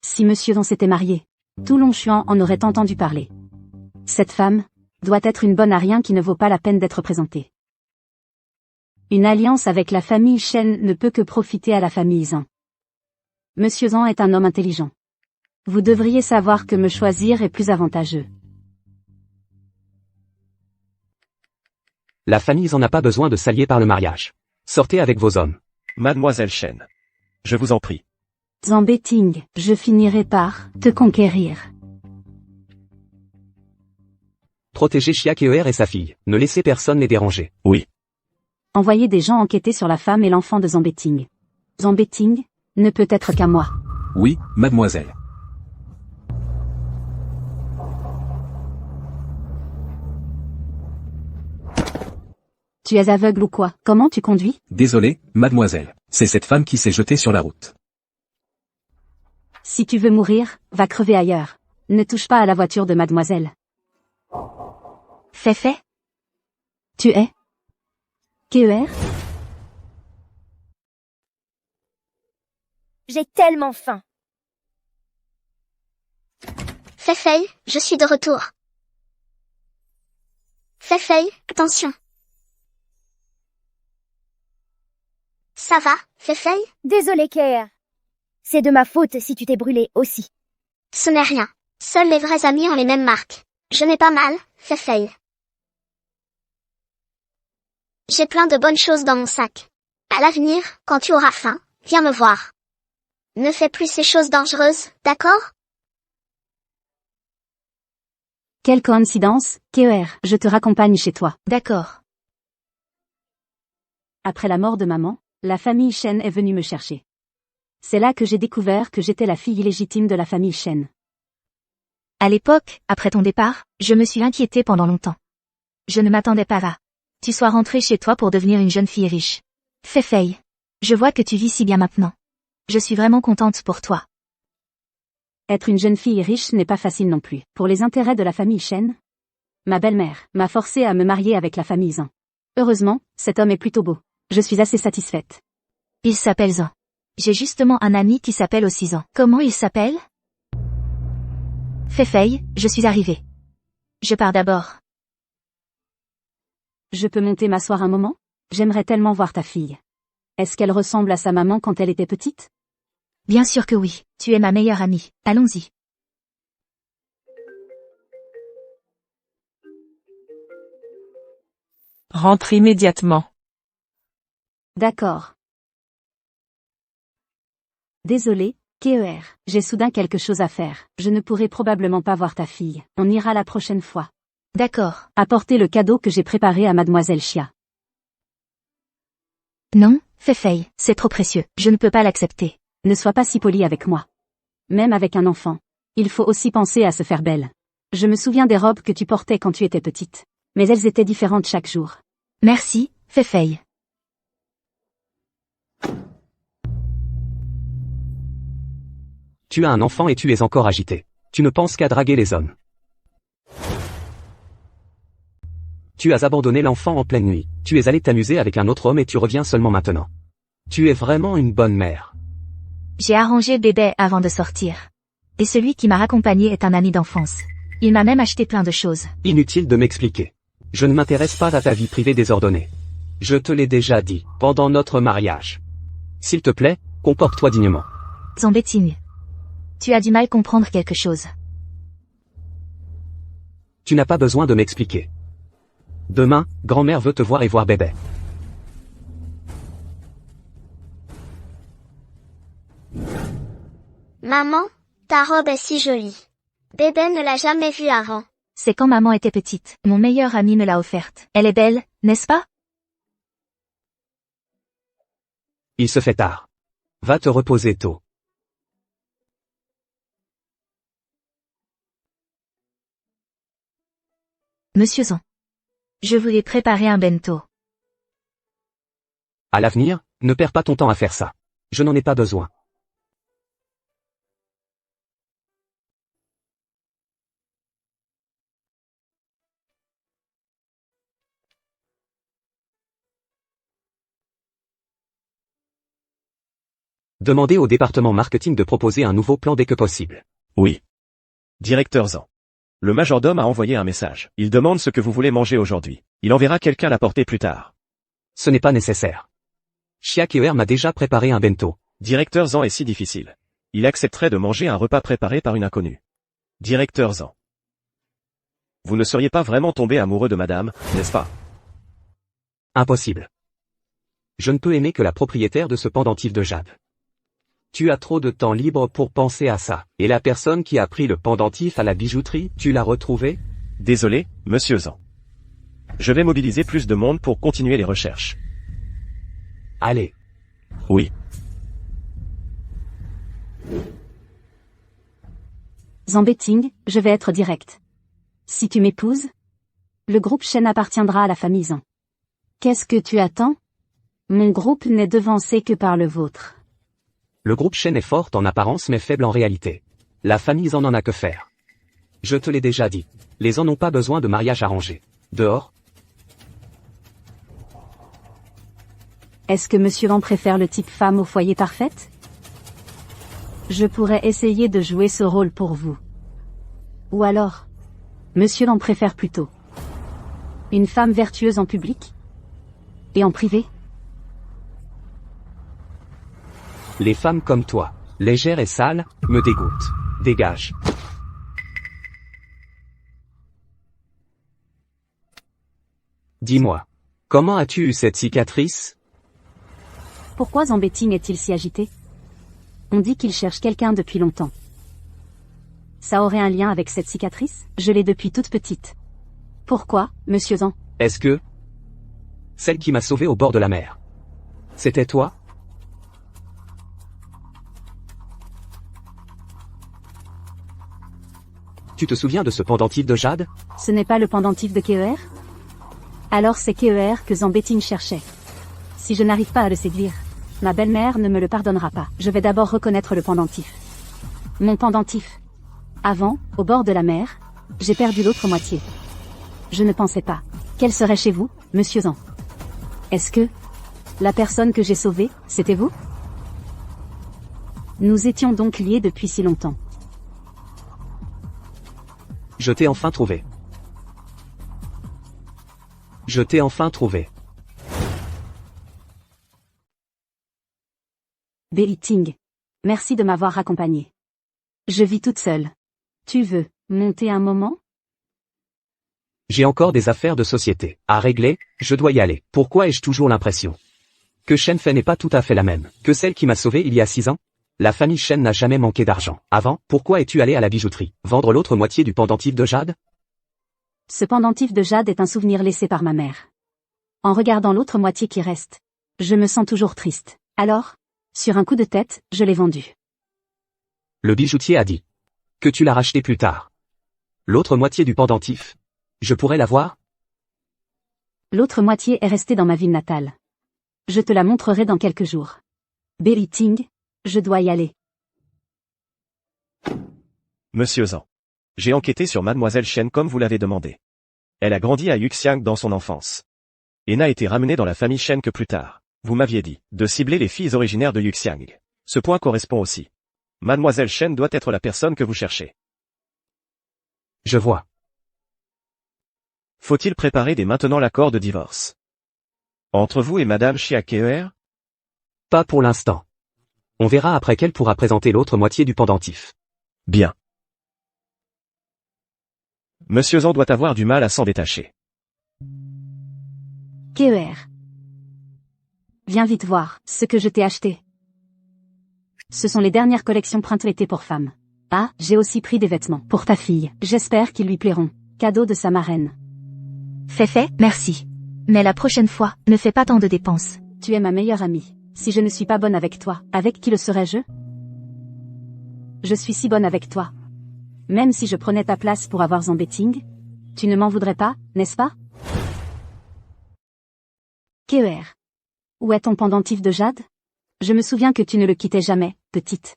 Si Monsieur Zan s'était marié, tout Longchuan en aurait entendu parler. Cette femme doit être une bonne à rien qui ne vaut pas la peine d'être présentée. Une alliance avec la famille Chen ne peut que profiter à la famille Zan. Monsieur Zan est un homme intelligent. Vous devriez savoir que me choisir est plus avantageux. La famille en a pas besoin de s'allier par le mariage. Sortez avec vos hommes. Mademoiselle Chen. Je vous en prie. Zan Beting, je finirai par te conquérir. Protégez Chiakeer et sa fille. Ne laissez personne les déranger. Oui. Envoyez des gens enquêter sur la femme et l'enfant de Zan Beting. Zan Beting ne peut être qu'à moi. Oui, mademoiselle. Tu es aveugle ou quoi? Comment tu conduis? Désolé, mademoiselle. C'est cette femme qui s'est jetée sur la route. Si tu veux mourir, va crever ailleurs. Ne touche pas à la voiture de mademoiselle. Fait. Tu es? Keer? J'ai tellement faim. Fei, je suis de retour. Fei, attention. Ça va, Fei? Désolée, Keir. C'est de ma faute si tu t'es brûlé aussi. Ce n'est rien. Seuls les vrais amis ont les mêmes marques. Je n'ai pas mal, Fei. J'ai plein de bonnes choses dans mon sac. À l'avenir, quand tu auras faim, viens me voir. Ne fais plus ces choses dangereuses, d'accord? Quelle coïncidence, Keer, je te raccompagne chez toi. D'accord. Après la mort de maman, la famille Chen est venue me chercher. C'est là que j'ai découvert que j'étais la fille illégitime de la famille Chen. À l'époque, après ton départ, je me suis inquiétée pendant longtemps. Je ne m'attendais pas à tu sois rentrée chez toi pour devenir une jeune fille riche. Fei, je vois que tu vis si bien maintenant. Je suis vraiment contente pour toi. Être une jeune fille riche n'est pas facile non plus. Pour les intérêts de la famille Chen, ma belle-mère m'a forcée à me marier avec la famille Zan. Heureusement, cet homme est plutôt beau. Je suis assez satisfaite. Il s'appelle Zan. J'ai justement un ami qui s'appelle aussi Zan. Comment il s'appelle? Fei, je suis arrivée. Je pars d'abord. Je peux monter m'asseoir un moment? J'aimerais tellement voir ta fille. Est-ce qu'elle ressemble à sa maman quand elle était petite? Bien sûr que oui, tu es ma meilleure amie. Allons-y. Rentre immédiatement. D'accord. Désolé, Keer, j'ai soudain quelque chose à faire. Je ne pourrai probablement pas voir ta fille. On ira la prochaine fois. D'accord. Apportez le cadeau que j'ai préparé à mademoiselle Chia. Non, Fei, c'est trop précieux. Je ne peux pas l'accepter. Ne sois pas si poli avec moi. Même avec un enfant, il faut aussi penser à se faire belle. Je me souviens des robes que tu portais quand tu étais petite. Mais elles étaient différentes chaque jour. Merci, Fei. Tu as un enfant et tu es encore agité. Tu ne penses qu'à draguer les hommes. Tu as abandonné l'enfant en pleine nuit. Tu es allé t'amuser avec un autre homme et tu reviens seulement maintenant. Tu es vraiment une bonne mère. J'ai arrangé bébé avant de sortir. Et celui qui m'a raccompagné est un ami d'enfance. Il m'a même acheté plein de choses. Inutile de m'expliquer. Je ne m'intéresse pas à ta vie privée désordonnée. Je te l'ai déjà dit, pendant notre mariage. S'il te plaît, comporte-toi dignement. Zambetting. Tu as du mal comprendre quelque chose. Tu n'as pas besoin de m'expliquer. Demain, grand-mère veut te voir et voir bébé. Maman, ta robe est si jolie. Bébé ne l'a jamais vue avant. C'est quand maman était petite. Mon meilleur ami me l'a offerte. Elle est belle, n'est-ce pas? Il se fait tard. Va te reposer tôt. Monsieur Zan. Je voulais préparer un bento. À l'avenir, ne perds pas ton temps à faire ça. Je n'en ai pas besoin. Demandez au département marketing de proposer un nouveau plan dès que possible. Oui. Directeur Zan. Le majordome a envoyé un message. Il demande ce que vous voulez manger aujourd'hui. Il enverra quelqu'un l'apporter plus tard. Ce n'est pas nécessaire. Chiakeer m'a déjà préparé un bento. Directeur Zan est si difficile. Il accepterait de manger un repas préparé par une inconnue. Directeur Zan. Vous ne seriez pas vraiment tombé amoureux de madame, n'est-ce pas? Impossible. Je ne peux aimer que la propriétaire de ce pendentif de jade. Tu as trop de temps libre pour penser à ça. Et la personne qui a pris le pendentif à la bijouterie, tu l'as retrouvé? Désolé, monsieur Zan. Je vais mobiliser plus de monde pour continuer les recherches. Allez. Oui. Zambetting, je vais être direct. Si tu m'épouses, le groupe Shen appartiendra à la famille Zan. Qu'est-ce que tu attends? Mon groupe n'est devancé que par le vôtre. Le groupe Shen est fort en apparence mais faible en réalité. La famille Zan n'en a que faire. Je te l'ai déjà dit. Les Zan n'ont pas besoin de mariage arrangé. Dehors. Est-ce que monsieur Zan préfère le type femme au foyer parfaite? Je pourrais essayer de jouer ce rôle pour vous. Ou alors, monsieur Zan préfère plutôt une femme vertueuse en public et en privé? Les femmes comme toi, légères et sales, me dégoûtent. Dégage. Dis-moi, comment as-tu eu cette cicatrice? Pourquoi Zambetting est-il si agité? On dit qu'il cherche quelqu'un depuis longtemps. Ça aurait un lien avec cette cicatrice? Je l'ai depuis toute petite. Pourquoi, monsieur Zan? Est-ce que... celle qui m'a sauvé au bord de la mer. C'était toi? Tu te souviens de ce pendentif de jade? Ce n'est pas le pendentif de Keer? Alors c'est Keer que Zambetting cherchait. Si je n'arrive pas à le séduire, ma belle-mère ne me le pardonnera pas. Je vais d'abord reconnaître le pendentif. Mon pendentif. Avant, au bord de la mer, j'ai perdu l'autre moitié. Je ne pensais pas qu'elle serait chez vous, monsieur Zan. Est-ce que la personne que j'ai sauvée, c'était vous? Nous étions donc liés depuis si longtemps. Je t'ai enfin trouvé. Je t'ai enfin trouvé. Belitting. Merci de m'avoir accompagné. Je vis toute seule. Tu veux monter un moment? J'ai encore des affaires de société à régler, je dois y aller. Pourquoi ai-je toujours l'impression que Shen Fei n'est pas tout à fait la même que celle qui m'a sauvé il y a 6 ans? La famille Shen n'a jamais manqué d'argent. Avant, pourquoi es-tu allé à la bijouterie, vendre l'autre moitié du pendentif de jade? Ce pendentif de jade est un souvenir laissé par ma mère. En regardant l'autre moitié qui reste, je me sens toujours triste. Alors, sur un coup de tête, je l'ai vendu. Le bijoutier a dit que tu l'as racheté plus tard. L'autre moitié du pendentif, je pourrais la voir? L'autre moitié est restée dans ma ville natale. Je te la montrerai dans quelques jours. Belitting, je dois y aller. Monsieur Zan. J'ai enquêté sur mademoiselle Shen comme vous l'avez demandé. Elle a grandi à Yuxiang dans son enfance. Et n'a été ramenée dans la famille Shen que plus tard. Vous m'aviez dit de cibler les filles originaires de Yuxiang. Ce point correspond aussi. Mademoiselle Shen doit être la personne que vous cherchez. Je vois. Faut-il préparer dès maintenant l'accord de divorce entre vous et Madame Xia Keer? Pas pour l'instant. On verra après qu'elle pourra présenter l'autre moitié du pendentif. Bien. Monsieur Zhang doit avoir du mal à s'en détacher. Keer. Viens vite voir ce que je t'ai acheté. Ce sont les dernières collections printemps-été pour femmes. Ah, j'ai aussi pris des vêtements pour ta fille. J'espère qu'ils lui plairont. Cadeau de sa marraine. Fait, merci. Mais la prochaine fois, ne fais pas tant de dépenses. Tu es ma meilleure amie. Si je ne suis pas bonne avec toi, avec qui le serais-je? Je suis si bonne avec toi. Même si je prenais ta place pour avoir Zambetting, tu ne m'en voudrais pas, n'est-ce pas? Keer. Où est ton pendentif de jade? Je me souviens que tu ne le quittais jamais, petite.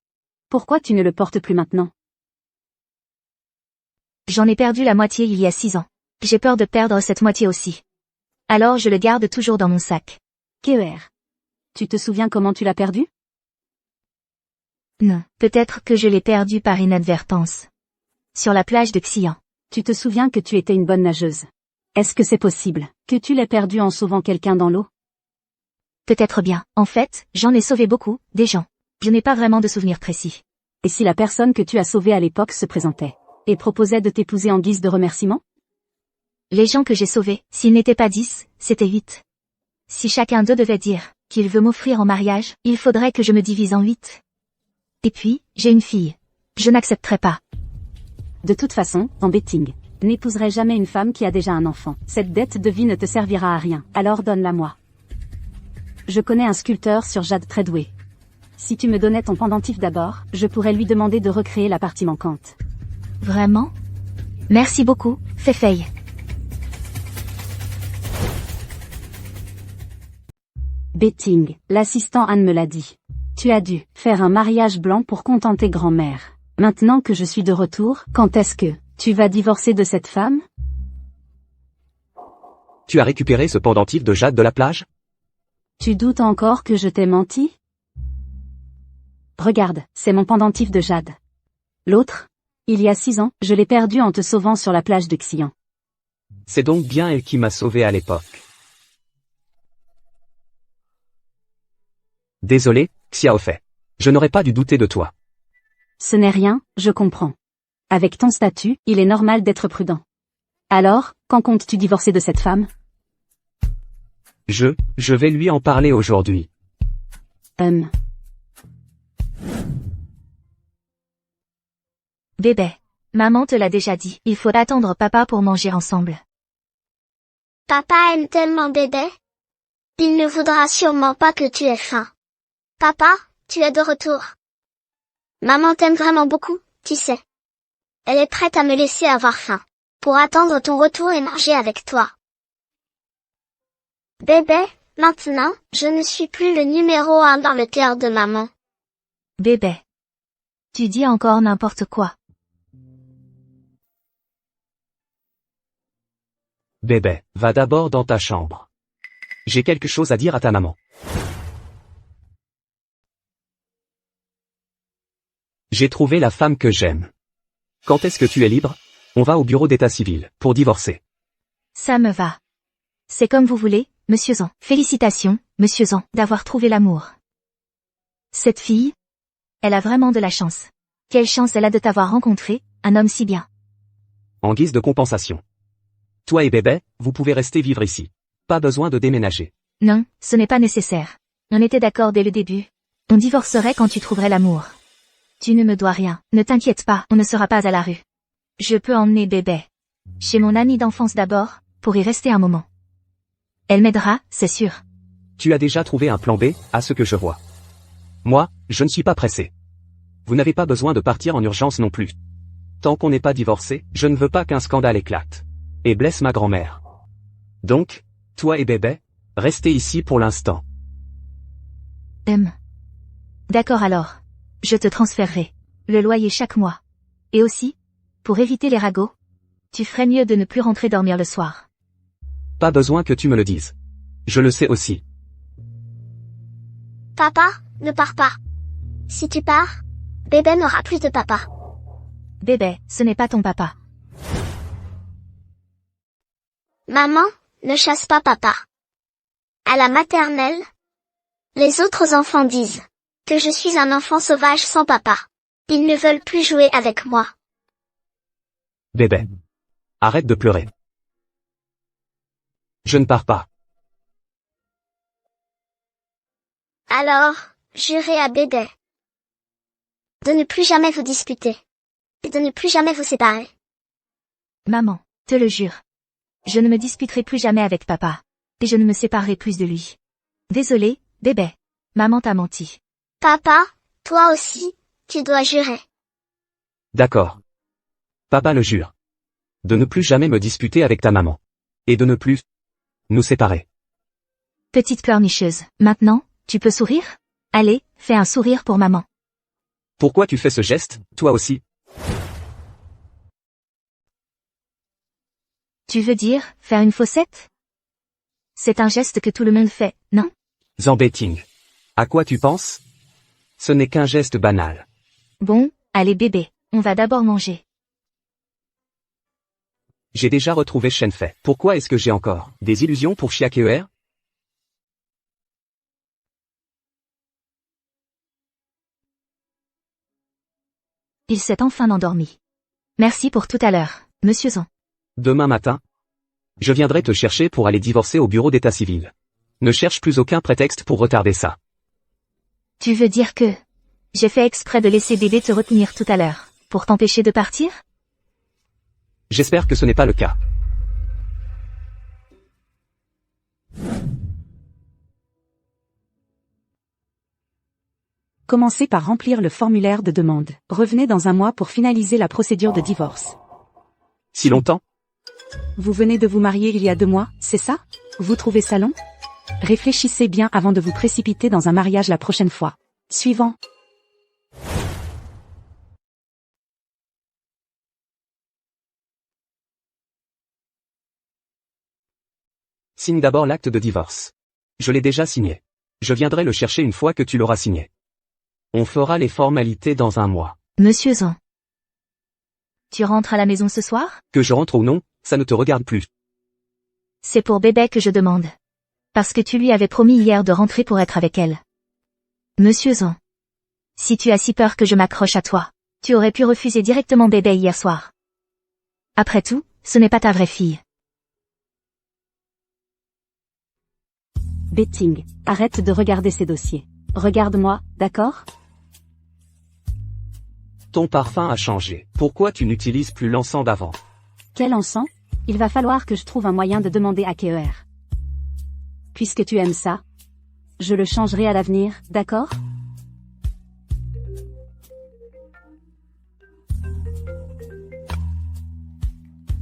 Pourquoi tu ne le portes plus maintenant? J'en ai perdu la moitié il y a 6 ans. J'ai peur de perdre cette moitié aussi. Alors je le garde toujours dans mon sac. Keer. Tu te souviens comment tu l'as perdu? Non, peut-être que je l'ai perdu par inadvertance. Sur la plage de Xi'an. Tu te souviens que tu étais une bonne nageuse. Est-ce que c'est possible que tu l'aies perdu en sauvant quelqu'un dans l'eau? Peut-être bien. En fait, j'en ai sauvé beaucoup, des gens. Je n'ai pas vraiment de souvenirs précis. Et si la personne que tu as sauvée à l'époque se présentait et proposait de t'épouser en guise de remerciement? Les gens que j'ai sauvés, s'ils n'étaient pas 10, c'était 8. Si chacun d'eux devait dire qu'il veut m'offrir en mariage, il faudrait que je me divise en 8. Et puis, j'ai une fille. Je n'accepterai pas. De toute façon, en betting, n'épouserai jamais une femme qui a déjà un enfant. Cette dette de vie ne te servira à rien, alors donne-la-moi. Je connais un sculpteur sur jade très doué. Si tu me donnais ton pendentif d'abord, je pourrais lui demander de recréer la partie manquante. Vraiment? Merci beaucoup, Fei. Betting, l'assistant Anne me l'a dit. Tu as dû faire un mariage blanc pour contenter grand-mère. Maintenant que je suis de retour, quand est-ce que tu vas divorcer de cette femme? Tu as récupéré ce pendentif de jade de la plage? Tu doutes encore que je t'ai menti? Regarde, c'est mon pendentif de jade. L'autre? Il y a 6 ans, je l'ai perdu en te sauvant sur la plage de Xi'an. C'est donc bien elle qui m'a sauvé à l'époque. Désolé, Xiaofei. Je n'aurais pas dû douter de toi. Ce n'est rien, je comprends. Avec ton statut, il est normal d'être prudent. Alors, quand comptes-tu divorcer de cette femme? Je vais lui en parler aujourd'hui. Bébé, maman te l'a déjà dit, il faut attendre papa pour manger ensemble. Papa aime tellement bébé. Il ne voudra sûrement pas que tu aies faim. Papa, tu es de retour. Maman t'aime vraiment beaucoup, tu sais. Elle est prête à me laisser avoir faim, pour attendre ton retour et manger avec toi. Bébé, maintenant, je ne suis plus le numéro 1 dans le cœur de maman. Bébé. Tu dis encore n'importe quoi. Bébé, va d'abord dans ta chambre. J'ai quelque chose à dire à ta maman. J'ai trouvé la femme que j'aime. Quand est-ce que tu es libre? On va au bureau d'état civil, pour divorcer. Ça me va. C'est comme vous voulez, Monsieur Zhang. Félicitations, Monsieur Zhang, d'avoir trouvé l'amour. Cette fille, elle a vraiment de la chance. Quelle chance elle a de t'avoir rencontré, un homme si bien. En guise de compensation. Toi et bébé, vous pouvez rester vivre ici. Pas besoin de déménager. Non, ce n'est pas nécessaire. On était d'accord dès le début. On divorcerait quand tu trouverais l'amour. Tu ne me dois rien, ne t'inquiète pas, on ne sera pas à la rue. Je peux emmener bébé chez mon amie d'enfance d'abord, pour y rester un moment. Elle m'aidera, c'est sûr. Tu as déjà trouvé un plan B, à ce que je vois. Moi, je ne suis pas pressé. Vous n'avez pas besoin de partir en urgence non plus. Tant qu'on n'est pas divorcé, je ne veux pas qu'un scandale éclate. Et blesse ma grand-mère. Donc, toi et bébé, restez ici pour l'instant. D'accord alors. Je te transférerai le loyer chaque mois. Et aussi, pour éviter les ragots, Tu ferais mieux de ne plus rentrer dormir le soir. Pas besoin que tu me le dises. Je le sais aussi. Papa, ne pars pas. Si tu pars, bébé n'aura plus de papa. Bébé, ce n'est pas ton papa. Maman, ne chasse pas papa. À la maternelle, les autres enfants disent que je suis un enfant sauvage sans papa. Ils ne veulent plus jouer avec moi. Bébé. Arrête de pleurer. Je ne pars pas. Alors, jurez à bébé de ne plus jamais vous disputer et de ne plus jamais vous séparer. Maman, te le jure. Je ne me disputerai plus jamais avec papa. Et je ne me séparerai plus de lui. Désolé, bébé. Maman t'a menti. Papa, toi aussi, tu dois jurer. D'accord. Papa le jure. De ne plus jamais me disputer avec ta maman. Et de ne plus nous séparer. Petite pleurnicheuse, maintenant, tu peux sourire? Allez, fais un sourire pour maman. Pourquoi tu fais ce geste, toi aussi? Tu veux dire, faire une faussette? C'est un geste que tout le monde fait, non? Zambetting. À quoi tu penses? Ce n'est qu'un geste banal. Bon, allez bébé, on va d'abord manger. J'ai déjà retrouvé Shenfei. Pourquoi est-ce que j'ai encore des illusions pour Chiakeer? Il s'est enfin endormi. Merci pour tout à l'heure, monsieur Zan. Demain matin, je viendrai te chercher pour aller divorcer au bureau d'état civil. Ne cherche plus aucun prétexte pour retarder ça. Tu veux dire que j'ai fait exprès de laisser bébé te retenir tout à l'heure, pour t'empêcher de partir? J'espère que ce n'est pas le cas. Commencez par remplir le formulaire de demande. Revenez dans un mois pour finaliser la procédure de divorce. Si longtemps? Vous venez de vous marier il y a 2 mois, c'est ça? Vous trouvez ça long? Réfléchissez bien avant de vous précipiter dans un mariage la prochaine fois. Suivant. Signe d'abord l'acte de divorce. Je l'ai déjà signé. Je viendrai le chercher une fois que tu l'auras signé. On fera les formalités dans un mois. Monsieur Zan. Tu rentres à la maison ce soir? Que je rentre ou non, ça ne te regarde plus. C'est pour bébé que je demande. Parce que tu lui avais promis hier de rentrer pour être avec elle. Monsieur Zan. Si tu as si peur que je m'accroche à toi, tu aurais pu refuser directement bébé hier soir. Après tout, ce n'est pas ta vraie fille. Betting, arrête de regarder ces dossiers. Regarde-moi, d'accord? Ton parfum a changé. Pourquoi tu n'utilises plus l'encens d'avant? Quel encens? Il va falloir que je trouve un moyen de demander à KER. Puisque tu aimes ça, je le changerai à l'avenir, d'accord?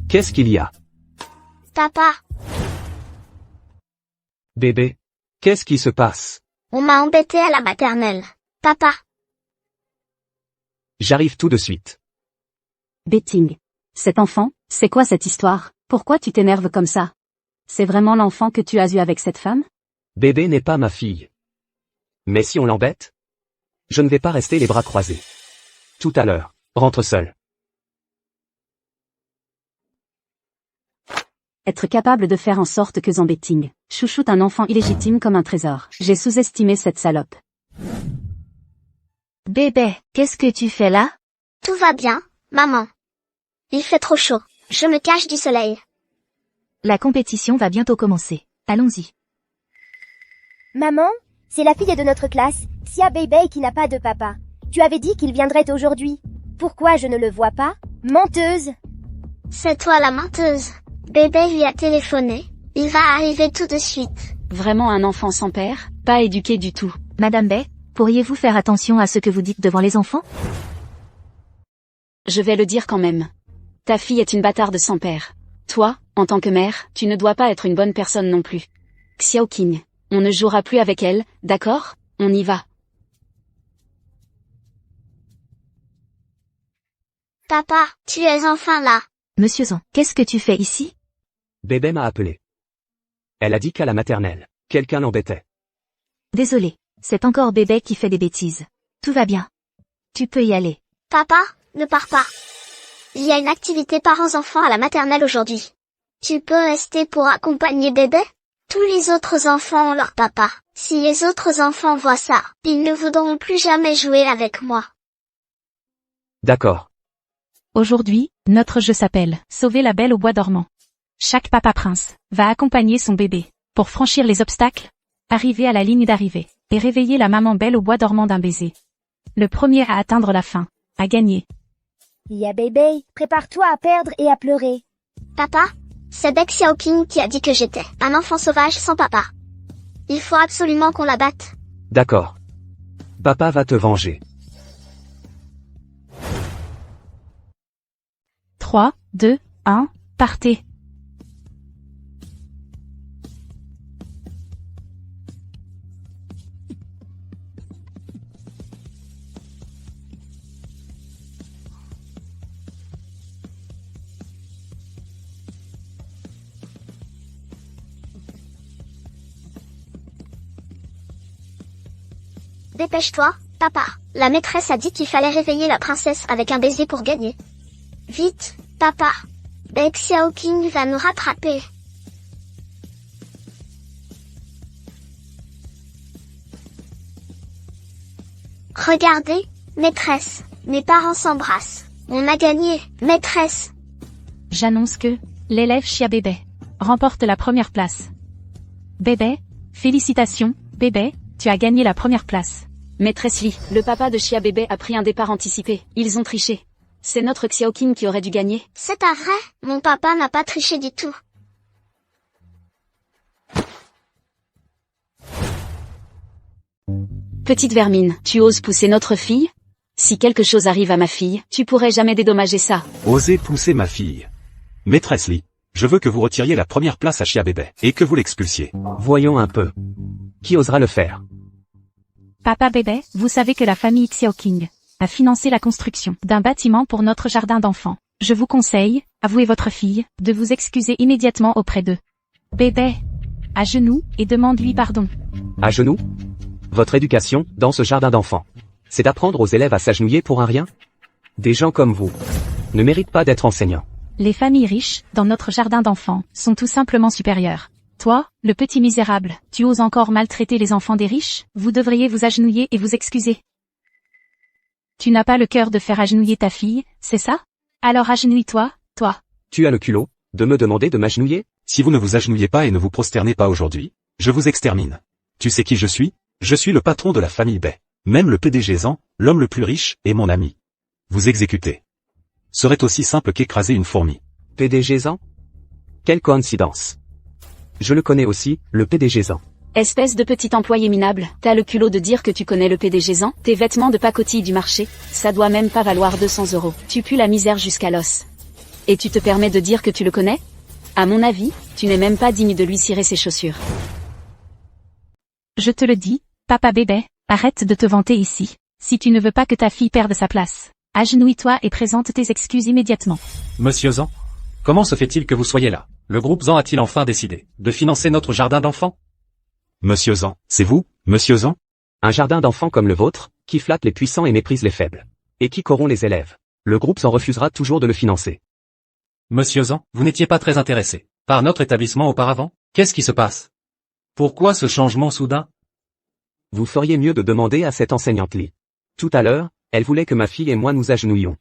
Qu'est-ce qu'il y a? Papa, Bébé, qu'est-ce qui se passe? on m'a embêté à la maternelle. Papa, J'arrive tout de suite. Betting. Cet enfant, c'est quoi cette histoire? Pourquoi tu t'énerves comme ça? C'est vraiment l'enfant que tu as eu avec cette femme? Bébé n'est pas ma fille. Mais si on l'embête? Je ne vais pas rester les bras croisés. Tout à l'heure, rentre seul. Être capable de faire en sorte que Zambetting chouchoute un enfant illégitime comme un trésor. J'ai sous-estimé cette salope. Bébé, qu'est-ce que tu fais là? tout va bien, maman. Il fait trop chaud. Je me cache du soleil. La compétition va bientôt commencer. Allons-y. Maman, c'est la fille de notre classe, Xia Beibei qui n'a pas de papa. Tu avais dit qu'il viendrait aujourd'hui. Pourquoi je ne le vois pas? Menteuse! C'est toi la menteuse. Bébé lui a téléphoné. Il va arriver tout de suite. Vraiment un enfant sans père, pas éduqué du tout. Madame Bay, pourriez-vous faire attention à ce que vous dites devant les enfants? Je vais le dire quand même. Ta fille est une bâtarde sans père. Toi, en tant que mère, tu ne dois pas être une bonne personne non plus. Xiao Qing, on ne jouera plus avec elle, d'accord? On y va. Papa, tu es enfin là. Monsieur Zan, qu'est-ce que tu fais ici? Bébé m'a appelé. Elle a dit qu'à la maternelle, quelqu'un l'embêtait. Désolé, c'est encore Bébé qui fait des bêtises. Tout va bien. Tu peux y aller. Papa, ne pars pas. Il y a une activité parents-enfants à la maternelle aujourd'hui. Tu peux rester pour accompagner bébé? Tous les autres enfants ont leur papa. Si les autres enfants voient ça, ils ne voudront plus jamais jouer avec moi. D'accord. Aujourd'hui, notre jeu s'appelle « Sauver la belle au bois dormant ». Chaque papa prince va accompagner son bébé pour franchir les obstacles, arriver à la ligne d'arrivée et réveiller la maman belle au bois dormant d'un baiser. Le premier à atteindre la fin a gagné. Ya bébé, prépare-toi à perdre et à pleurer. Papa, c'est Deng Xiaoping qui a dit que j'étais un enfant sauvage sans papa. Il faut absolument qu'on la batte. D'accord. Papa va te venger. 3, 2, 1, partez. Dépêche-toi, papa. La maîtresse a dit qu'il fallait réveiller la princesse avec un baiser pour gagner. Vite, papa. Deng Xiaoping va nous rattraper. Regardez, maîtresse. Mes parents s'embrassent. On a gagné, maîtresse. J'annonce que l'élève Chia Bébé remporte la première place. Bébé, félicitations, Bébé, tu as gagné la première place. Maîtresse Li, le papa de Chia Bébé a pris un départ anticipé. Ils ont triché. C'est notre Xiaoqing qui aurait dû gagner. C'est pas vrai, mon papa n'a pas triché du tout. Petite vermine, tu oses pousser notre fille? Si quelque chose arrive à ma fille, tu pourrais jamais dédommager ça. Osez pousser ma fille. Maîtresse Li, je veux que vous retiriez la première place à Chia Bébé, et que vous l'expulsiez. Voyons un peu. Qui osera le faire? Papa Bébé, vous savez que la famille Xiaoqing a financé la construction d'un bâtiment pour notre jardin d'enfants. Je vous conseille, avouez votre fille, de vous excuser immédiatement auprès d'eux. Bébé, à genoux, et demande-lui pardon. À genoux? Votre éducation, dans ce jardin d'enfants, c'est d'apprendre aux élèves à s'agenouiller pour un rien? Des gens comme vous ne méritent pas d'être enseignants. Les familles riches, dans notre jardin d'enfants, sont tout simplement supérieures. Toi, le petit misérable, tu oses encore maltraiter les enfants des riches? Vous devriez vous agenouiller et vous excuser. Tu n'as pas le cœur de faire agenouiller ta fille, c'est ça? Alors agenouille-toi, toi. Tu as le culot de me demander de m'agenouiller? Si vous ne vous agenouillez pas et ne vous prosternez pas aujourd'hui, je vous extermine. Tu sais qui je suis? Je suis le patron de la famille Bay. Même le PDG Zan, l'homme le plus riche, est mon ami. Vous exécuter serait aussi simple qu'écraser une fourmi. PDG Zan? Quelle coïncidence. Je le connais aussi, le PDG Zan. Espèce de petit employé minable, t'as le culot de dire que tu connais le PDG Zan? Tes vêtements de pacotille du marché, ça doit même pas valoir 200 €. Tu pues la misère jusqu'à l'os. Et tu te permets de dire que tu le connais? À mon avis, tu n'es même pas digne de lui cirer ses chaussures. Je te le dis, papa Bébé, arrête de te vanter ici. Si tu ne veux pas que ta fille perde sa place, agenouille-toi et présente tes excuses immédiatement. Monsieur Zan, comment se fait-il que vous soyez là? Le groupe Zan a-t-il enfin décidé de financer notre jardin d'enfants? Monsieur Zan, c'est vous, Monsieur Zan? Un jardin d'enfants comme le vôtre, qui flatte les puissants et méprise les faibles. Et qui corrompt les élèves. Le groupe Zan refusera toujours de le financer. Monsieur Zan, vous n'étiez pas très intéressé par notre établissement auparavant? Qu'est-ce qui se passe? Pourquoi ce changement soudain? Vous feriez mieux de demander à cette enseignante Li. Tout à l'heure, elle voulait que ma fille et moi nous agenouillions.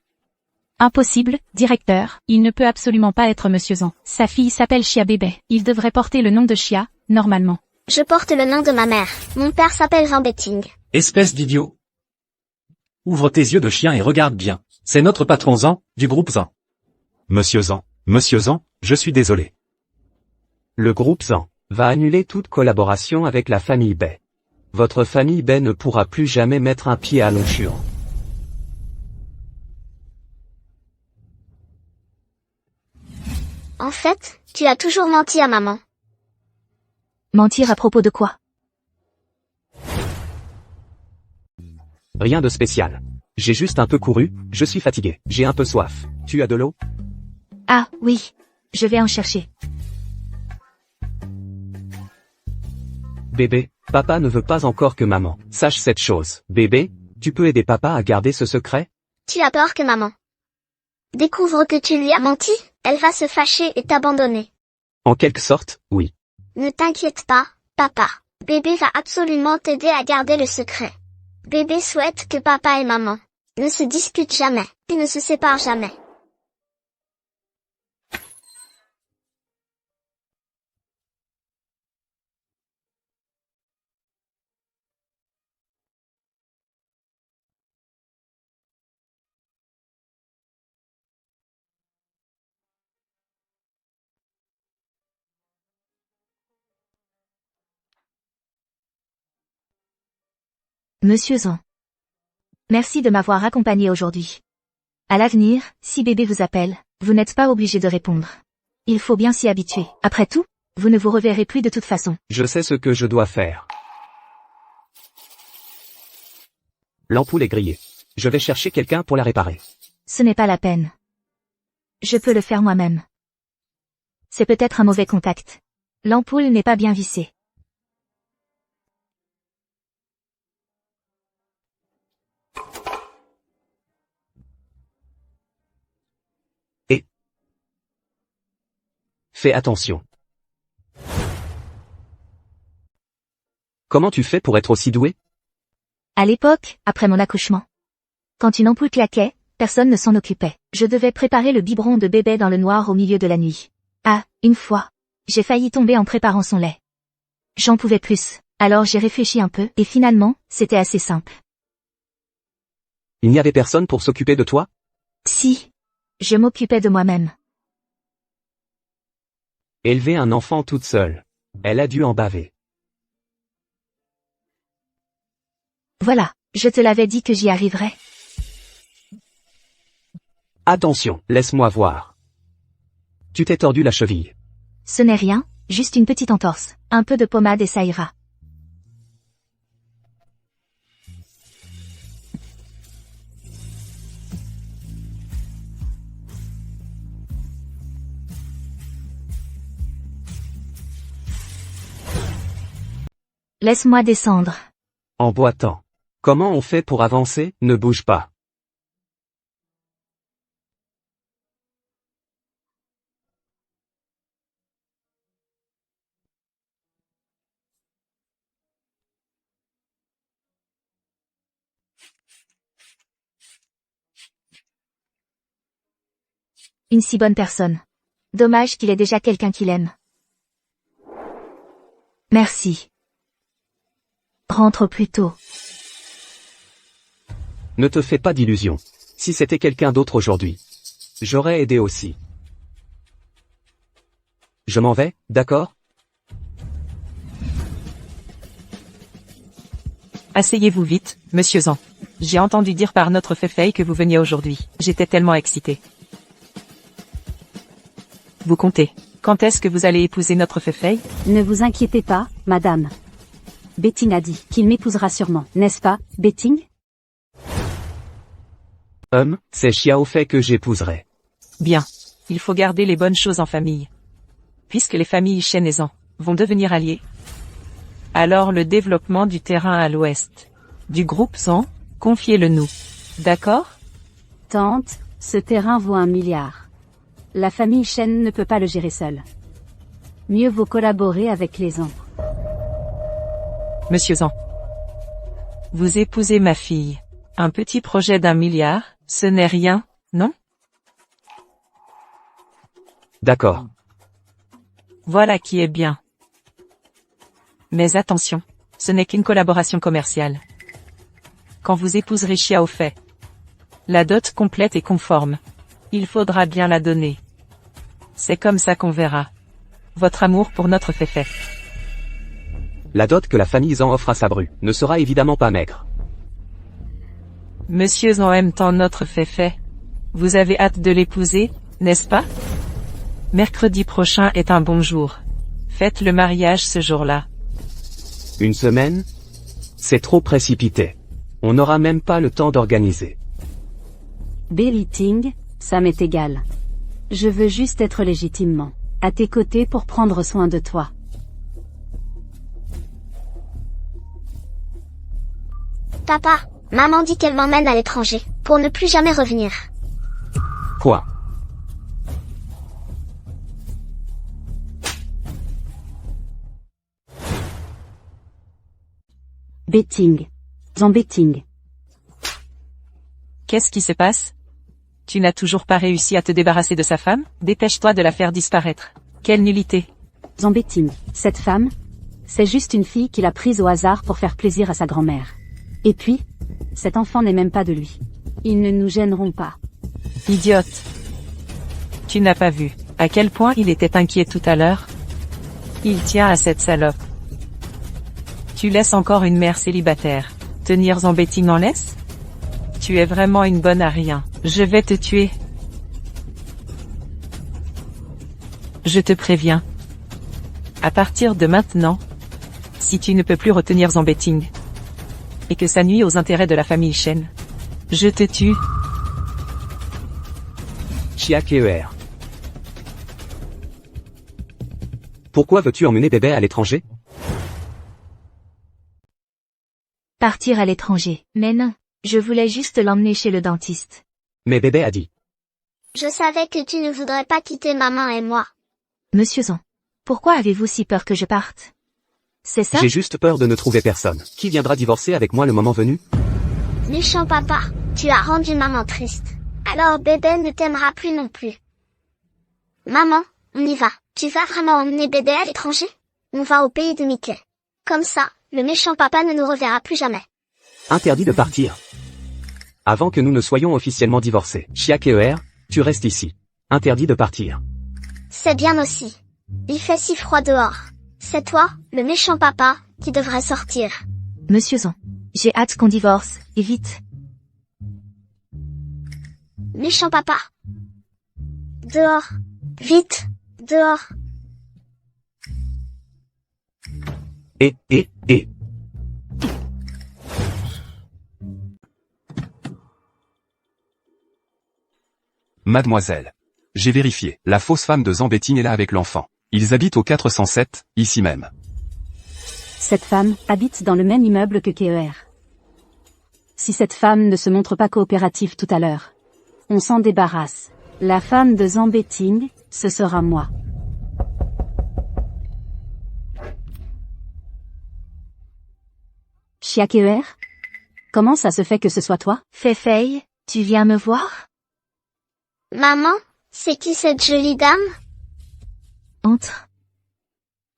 Impossible, directeur, il ne peut absolument pas être Monsieur Zan. Sa fille s'appelle Chia Bébé. Il devrait porter le nom de Chia, normalement. Je porte le nom de ma mère. Mon père s'appelle Zan Betting. Espèce d'idiot. Ouvre tes yeux de chien et regarde bien. C'est notre patron Zan, du groupe Zan. Monsieur Zan, je suis désolé. Le groupe Zan va annuler toute collaboration avec la famille Bay. Votre famille Bay ne pourra plus jamais mettre un pied à Longchuan. En fait, tu as toujours menti à maman. Mentir à propos de quoi? Rien de spécial. J'ai juste un peu couru, je suis fatigué. J'ai un peu soif. Tu as de l'eau? Ah, oui. Je vais en chercher. Bébé, papa ne veut pas encore que maman sache cette chose. Bébé, tu peux aider papa à garder ce secret? Tu as peur que maman découvre que tu lui as menti, elle va se fâcher et t'abandonner. En quelque sorte, oui. Ne t'inquiète pas, papa. Bébé va absolument t'aider à garder le secret. Bébé souhaite que papa et maman ne se disputent jamais, et ne se séparent jamais. Monsieur Zan. Merci de m'avoir accompagné aujourd'hui. À l'avenir, si bébé vous appelle, vous n'êtes pas obligé de répondre. Il faut bien s'y habituer. Après tout, vous ne vous reverrez plus de toute façon. Je sais ce que je dois faire. L'ampoule est grillée. Je vais chercher quelqu'un pour la réparer. Ce n'est pas la peine. Je peux le faire moi-même. C'est peut-être un mauvais contact. L'ampoule n'est pas bien vissée. Fais attention. Comment tu fais pour être aussi doué? À l'époque, après mon accouchement. Quand une ampoule claquait, personne ne s'en occupait. Je devais préparer le biberon de bébé dans le noir au milieu de la nuit. Ah, une fois. J'ai failli tomber en préparant son lait. J'en pouvais plus. Alors j'ai réfléchi un peu, et finalement, c'était assez simple. Il n'y avait personne pour s'occuper de toi? Si. Je m'occupais de moi-même. Élever un enfant toute seule. Elle a dû en baver. Voilà, je te l'avais dit que j'y arriverais. Attention, laisse-moi voir. Tu t'es tordu la cheville. Ce n'est rien, juste une petite entorse. Un peu de pommade et ça ira. Laisse-moi descendre. En boitant. Comment on fait pour avancer? Ne bouge pas. Une si bonne personne. Dommage qu'il ait déjà quelqu'un qui l'aime. Merci. Rentre plus tôt. Ne te fais pas d'illusions. Si c'était quelqu'un d'autre aujourd'hui, j'aurais aidé aussi. Je m'en vais, d'accord? Asseyez-vous vite, monsieur Zan. J'ai entendu dire par notre Féfei que vous veniez aujourd'hui. J'étais tellement excitée. Vous comptez. Quand est-ce que vous allez épouser notre Féfei? Ne vous inquiétez pas, madame. Betting a dit qu'il m'épousera sûrement, n'est-ce pas, Betting? C'est Xiaofei que j'épouserai. Bien. Il faut garder les bonnes choses en famille. Puisque les familles Shen et Zan vont devenir alliées. Alors le développement du terrain à l'ouest du groupe Zan, confiez-le-nous. D'accord? Tante, ce terrain vaut 1 milliard. La famille Shen ne peut pas le gérer seule. Mieux vaut collaborer avec les Zan. Monsieur Zan. Vous épousez ma fille. Un petit projet d'1 milliard, ce n'est rien, non? D'accord. Voilà qui est bien. Mais attention, ce n'est qu'une collaboration commerciale. Quand vous épouserez Xiaofei, la dot complète et conforme. Il faudra bien la donner. C'est comme ça qu'on verra votre amour pour notre Féfei. La dot que la famille Zan offre à sa bru ne sera évidemment pas maigre. Monsieur Zan aime tant notre Féfei. Vous avez hâte de l'épouser, n'est-ce pas? Mercredi prochain est un bon jour. Faites le mariage ce jour-là. Une semaine? C'est trop précipité. On n'aura même pas le temps d'organiser. Betting, ça m'est égal. Je veux juste être légitimement à tes côtés pour prendre soin de toi. Papa, maman dit qu'elle m'emmène à l'étranger, pour ne plus jamais revenir. Quoi? Betting. Zambetting. Qu'est-ce qui se passe? Tu n'as toujours pas réussi à te débarrasser de sa femme? Dépêche-toi de la faire disparaître. Quelle nullité. Zambetting. Cette femme, c'est juste une fille qu'il a prise au hasard pour faire plaisir à sa grand-mère. Et puis, cet enfant n'est même pas de lui. Ils ne nous gêneront pas. Idiote. Tu n'as pas vu à quel point il était inquiet tout à l'heure? Il tient à cette salope. Tu laisses encore une mère célibataire tenir Zambetting en laisse? Tu es vraiment une bonne à rien. Je vais te tuer. Je te préviens. À partir de maintenant, si tu ne peux plus retenir Zambetting, et que ça nuit aux intérêts de la famille Shen, je te tue. Chia KER. Pourquoi veux-tu emmener bébé à l'étranger? Partir à l'étranger. Mais non, je voulais juste l'emmener chez le dentiste. Mais bébé a dit. Je savais que tu ne voudrais pas quitter maman et moi. Monsieur Zan, pourquoi avez-vous si peur que je parte? C'est ça? J'ai juste peur de ne trouver personne. Qui viendra divorcer avec moi le moment venu? Méchant papa, tu as rendu maman triste. Alors bébé ne t'aimera plus non plus. Maman, on y va. Tu vas vraiment emmener bébé à l'étranger? On va au pays de Mickey. Comme ça, le méchant papa ne nous reverra plus jamais. Interdit de partir. Avant que nous ne soyons officiellement divorcés. Chia KER, tu restes ici. Interdit de partir. C'est bien aussi. Il fait si froid dehors. C'est toi, le méchant papa, qui devrait sortir. Monsieur Zan, j'ai hâte qu'on divorce, et vite. Méchant papa. Dehors. Vite. Dehors. Et. Mademoiselle. J'ai vérifié. La fausse femme de Zambetting est là avec l'enfant. Ils habitent au 407, ici même. Cette femme habite dans le même immeuble que KER. Si cette femme ne se montre pas coopérative tout à l'heure, on s'en débarrasse. La femme de Zambetting, ce sera moi. Chia KER? Comment ça se fait que ce soit toi? Fei, tu viens me voir? Maman, c'est qui cette jolie dame? Entre.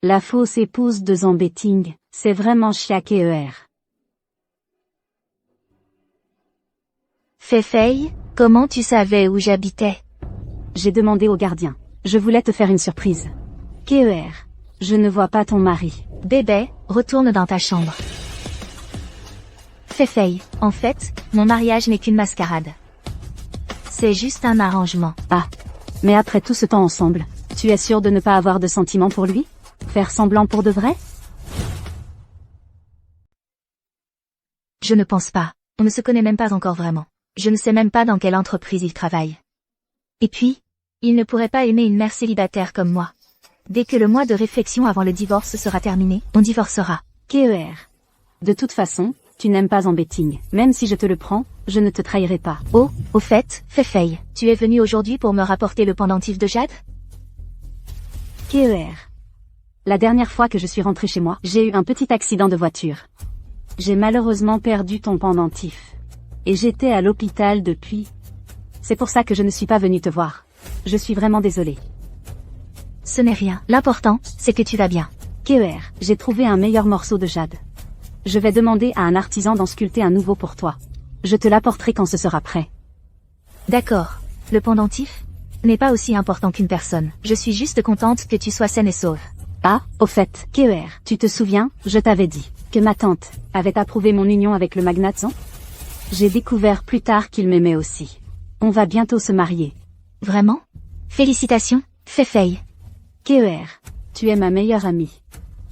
La fausse épouse de Zambetting, c'est vraiment Chia KER. Fei, comment tu savais où j'habitais? J'ai demandé au gardien. Je voulais te faire une surprise. KER, je ne vois pas ton mari. Bébé, retourne dans ta chambre. Fei, en fait, mon mariage n'est qu'une mascarade. C'est juste un arrangement. Ah. Mais après tout ce temps ensemble, tu es sûr de ne pas avoir de sentiments pour lui? Faire semblant pour de vrai? Je ne pense pas. On ne se connaît même pas encore vraiment. Je ne sais même pas dans quelle entreprise il travaille. Et puis, il ne pourrait pas aimer une mère célibataire comme moi. Dès que le mois de réflexion avant le divorce sera terminé, on divorcera. KER. De toute façon, tu n'aimes pas Zambetting. Même si je te le prends, je ne te trahirai pas. Oh, au fait, Fei, tu es venu aujourd'hui pour me rapporter le pendentif de Jade? KER. La dernière fois que je suis rentrée chez moi, j'ai eu un petit accident de voiture. J'ai malheureusement perdu ton pendentif. Et j'étais à l'hôpital depuis. C'est pour ça que je ne suis pas venue te voir. Je suis vraiment désolée. Ce n'est rien. L'important, c'est que tu vas bien. KER, j'ai trouvé un meilleur morceau de jade. Je vais demander à un artisan d'en sculpter un nouveau pour toi. Je te l'apporterai quand ce sera prêt. D'accord. Le pendentif n'est pas aussi important qu'une personne. Je suis juste contente que tu sois saine et sauve. Ah, au fait, KER, tu te souviens, je t'avais dit que ma tante avait approuvé mon union avec le magnate Zan? J'ai découvert plus tard qu'il m'aimait aussi. On va bientôt se marier. Vraiment? Félicitations, Fei. KER, tu es ma meilleure amie.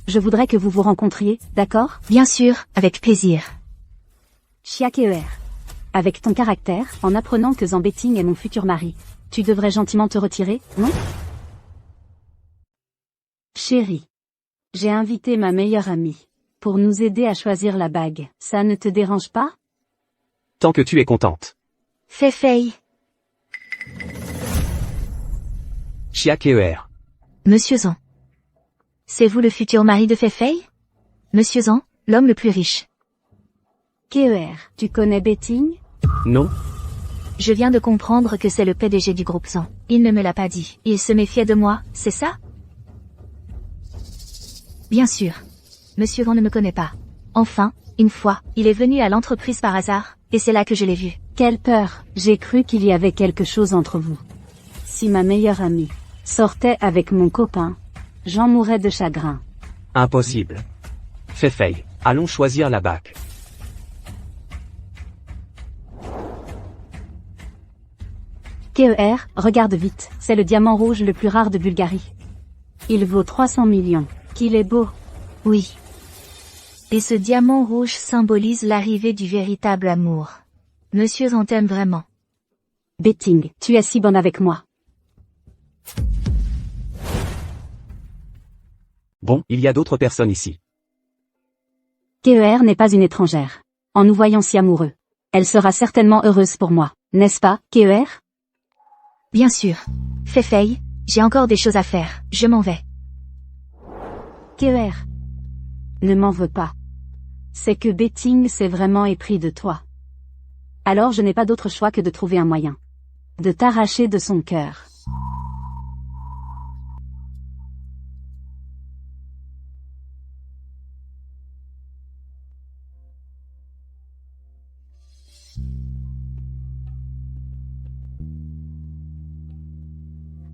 Je voudrais que vous vous rencontriez, d'accord? Bien sûr, avec plaisir. Chia KER. Avec ton caractère, en apprenant que Zambetting est mon futur mari, Tu devrais gentiment te retirer, non? Chérie. J'ai invité ma meilleure amie. Pour nous aider à choisir la bague. Ça ne te dérange pas? Tant que tu es contente. Fei. Chia-KER. Monsieur Zhang. C'est vous le futur mari de Fei? Monsieur Zhang, l'homme le plus riche. KER, tu connais Betting? Non. Je viens de comprendre que c'est le PDG du groupe Zhang. Il ne me l'a pas dit. Il se méfiait de moi, c'est ça? Bien sûr. Monsieur Zhang ne me connaît pas. Enfin, une fois, il est venu à l'entreprise par hasard, et c'est là que je l'ai vu. Quelle peur, j'ai cru qu'il y avait quelque chose entre vous. Si ma meilleure amie sortait avec mon copain, j'en mourrais de chagrin. Impossible. Fei, allons choisir la bague. KER, regarde vite, c'est le diamant rouge le plus rare de Bulgarie. Il vaut 300 millions. Qu'il est beau. Oui. Et ce diamant rouge symbolise l'arrivée du véritable amour. Monsieur en t'aime vraiment. Betting, tu es si bonne avec moi. Bon, il y a d'autres personnes ici. KER n'est pas une étrangère. En nous voyant si amoureux. Elle sera certainement heureuse pour moi, n'est-ce pas, KER? Bien sûr. Fei, j'ai encore des choses à faire, je m'en vais. KER. Ne m'en veux pas. C'est que Betting s'est vraiment épris de toi. Alors je n'ai pas d'autre choix que de trouver un moyen. De t'arracher de son cœur.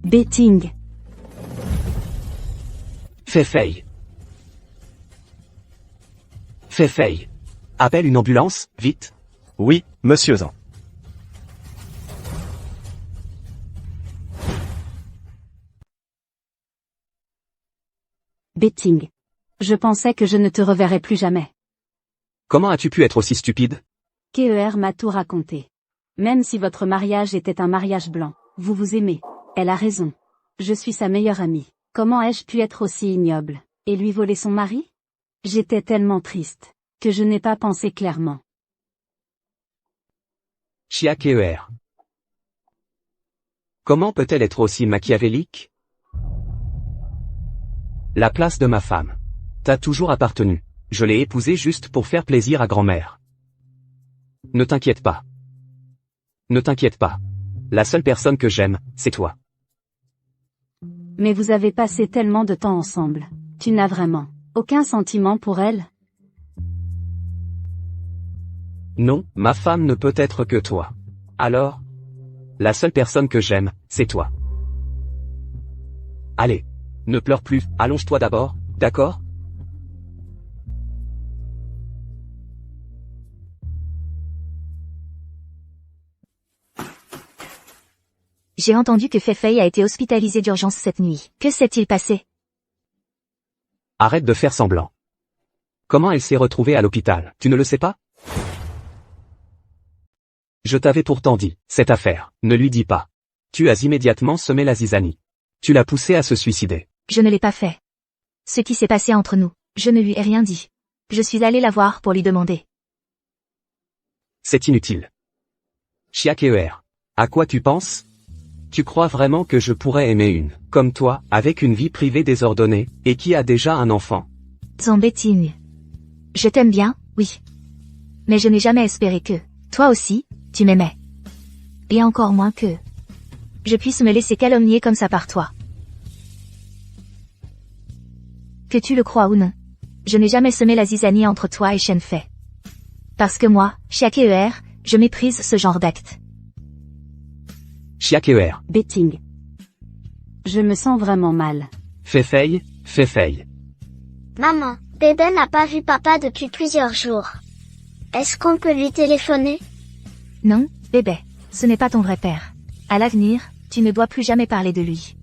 Betting. Fei. Fei. Appelle une ambulance, vite. Oui, monsieur Zhang. Betting. Je pensais que je ne te reverrais plus jamais. Comment as-tu pu être aussi stupide? KER m'a tout raconté. Même si votre mariage était un mariage blanc, vous vous aimez. Elle a raison. Je suis sa meilleure amie. Comment ai-je pu être aussi ignoble, et lui voler son mari? J'étais tellement triste, que je n'ai pas pensé clairement. Chia-KER. Comment peut-elle être aussi machiavélique? La place de ma femme. T'as toujours appartenu. Je l'ai épousée juste pour faire plaisir à grand-mère. Ne t'inquiète pas. Ne t'inquiète pas. La seule personne que j'aime, c'est toi. Mais vous avez passé tellement de temps ensemble. Tu n'as vraiment aucun sentiment pour elle? Non, ma femme ne peut être que toi. Alors? La seule personne que j'aime, c'est toi. Allez. Ne pleure plus, allonge-toi d'abord, d'accord? J'ai entendu que Fei a été hospitalisée d'urgence cette nuit. Que s'est-il passé? Arrête de faire semblant. Comment elle s'est retrouvée à l'hôpital, tu ne le sais pas? Je t'avais pourtant dit, cette affaire, ne lui dis pas. Tu as immédiatement semé la zizanie. Tu l'as poussée à se suicider. Je ne l'ai pas fait. Ce qui s'est passé entre nous, je ne lui ai rien dit. Je suis allée la voir pour lui demander. C'est inutile. Chia-KER. À quoi tu penses? Tu crois vraiment que je pourrais aimer une, comme toi, avec une vie privée désordonnée, et qui a déjà un enfant? Betting. Je t'aime bien, oui. Mais je n'ai jamais espéré que, toi aussi, tu m'aimais. Et encore moins que je puisse me laisser calomnier comme ça par toi. Que tu le crois ou non, je n'ai jamais semé la zizanie entre toi et Shenfei. Parce que moi, Chia-KER, je méprise ce genre d'acte. Chia-KER. Betting. Je me sens vraiment mal. Fei. Maman, bébé n'a pas vu papa depuis plusieurs jours. Est-ce qu'on peut lui téléphoner? Non, bébé, ce n'est pas ton vrai père. À l'avenir, tu ne dois plus jamais parler de lui.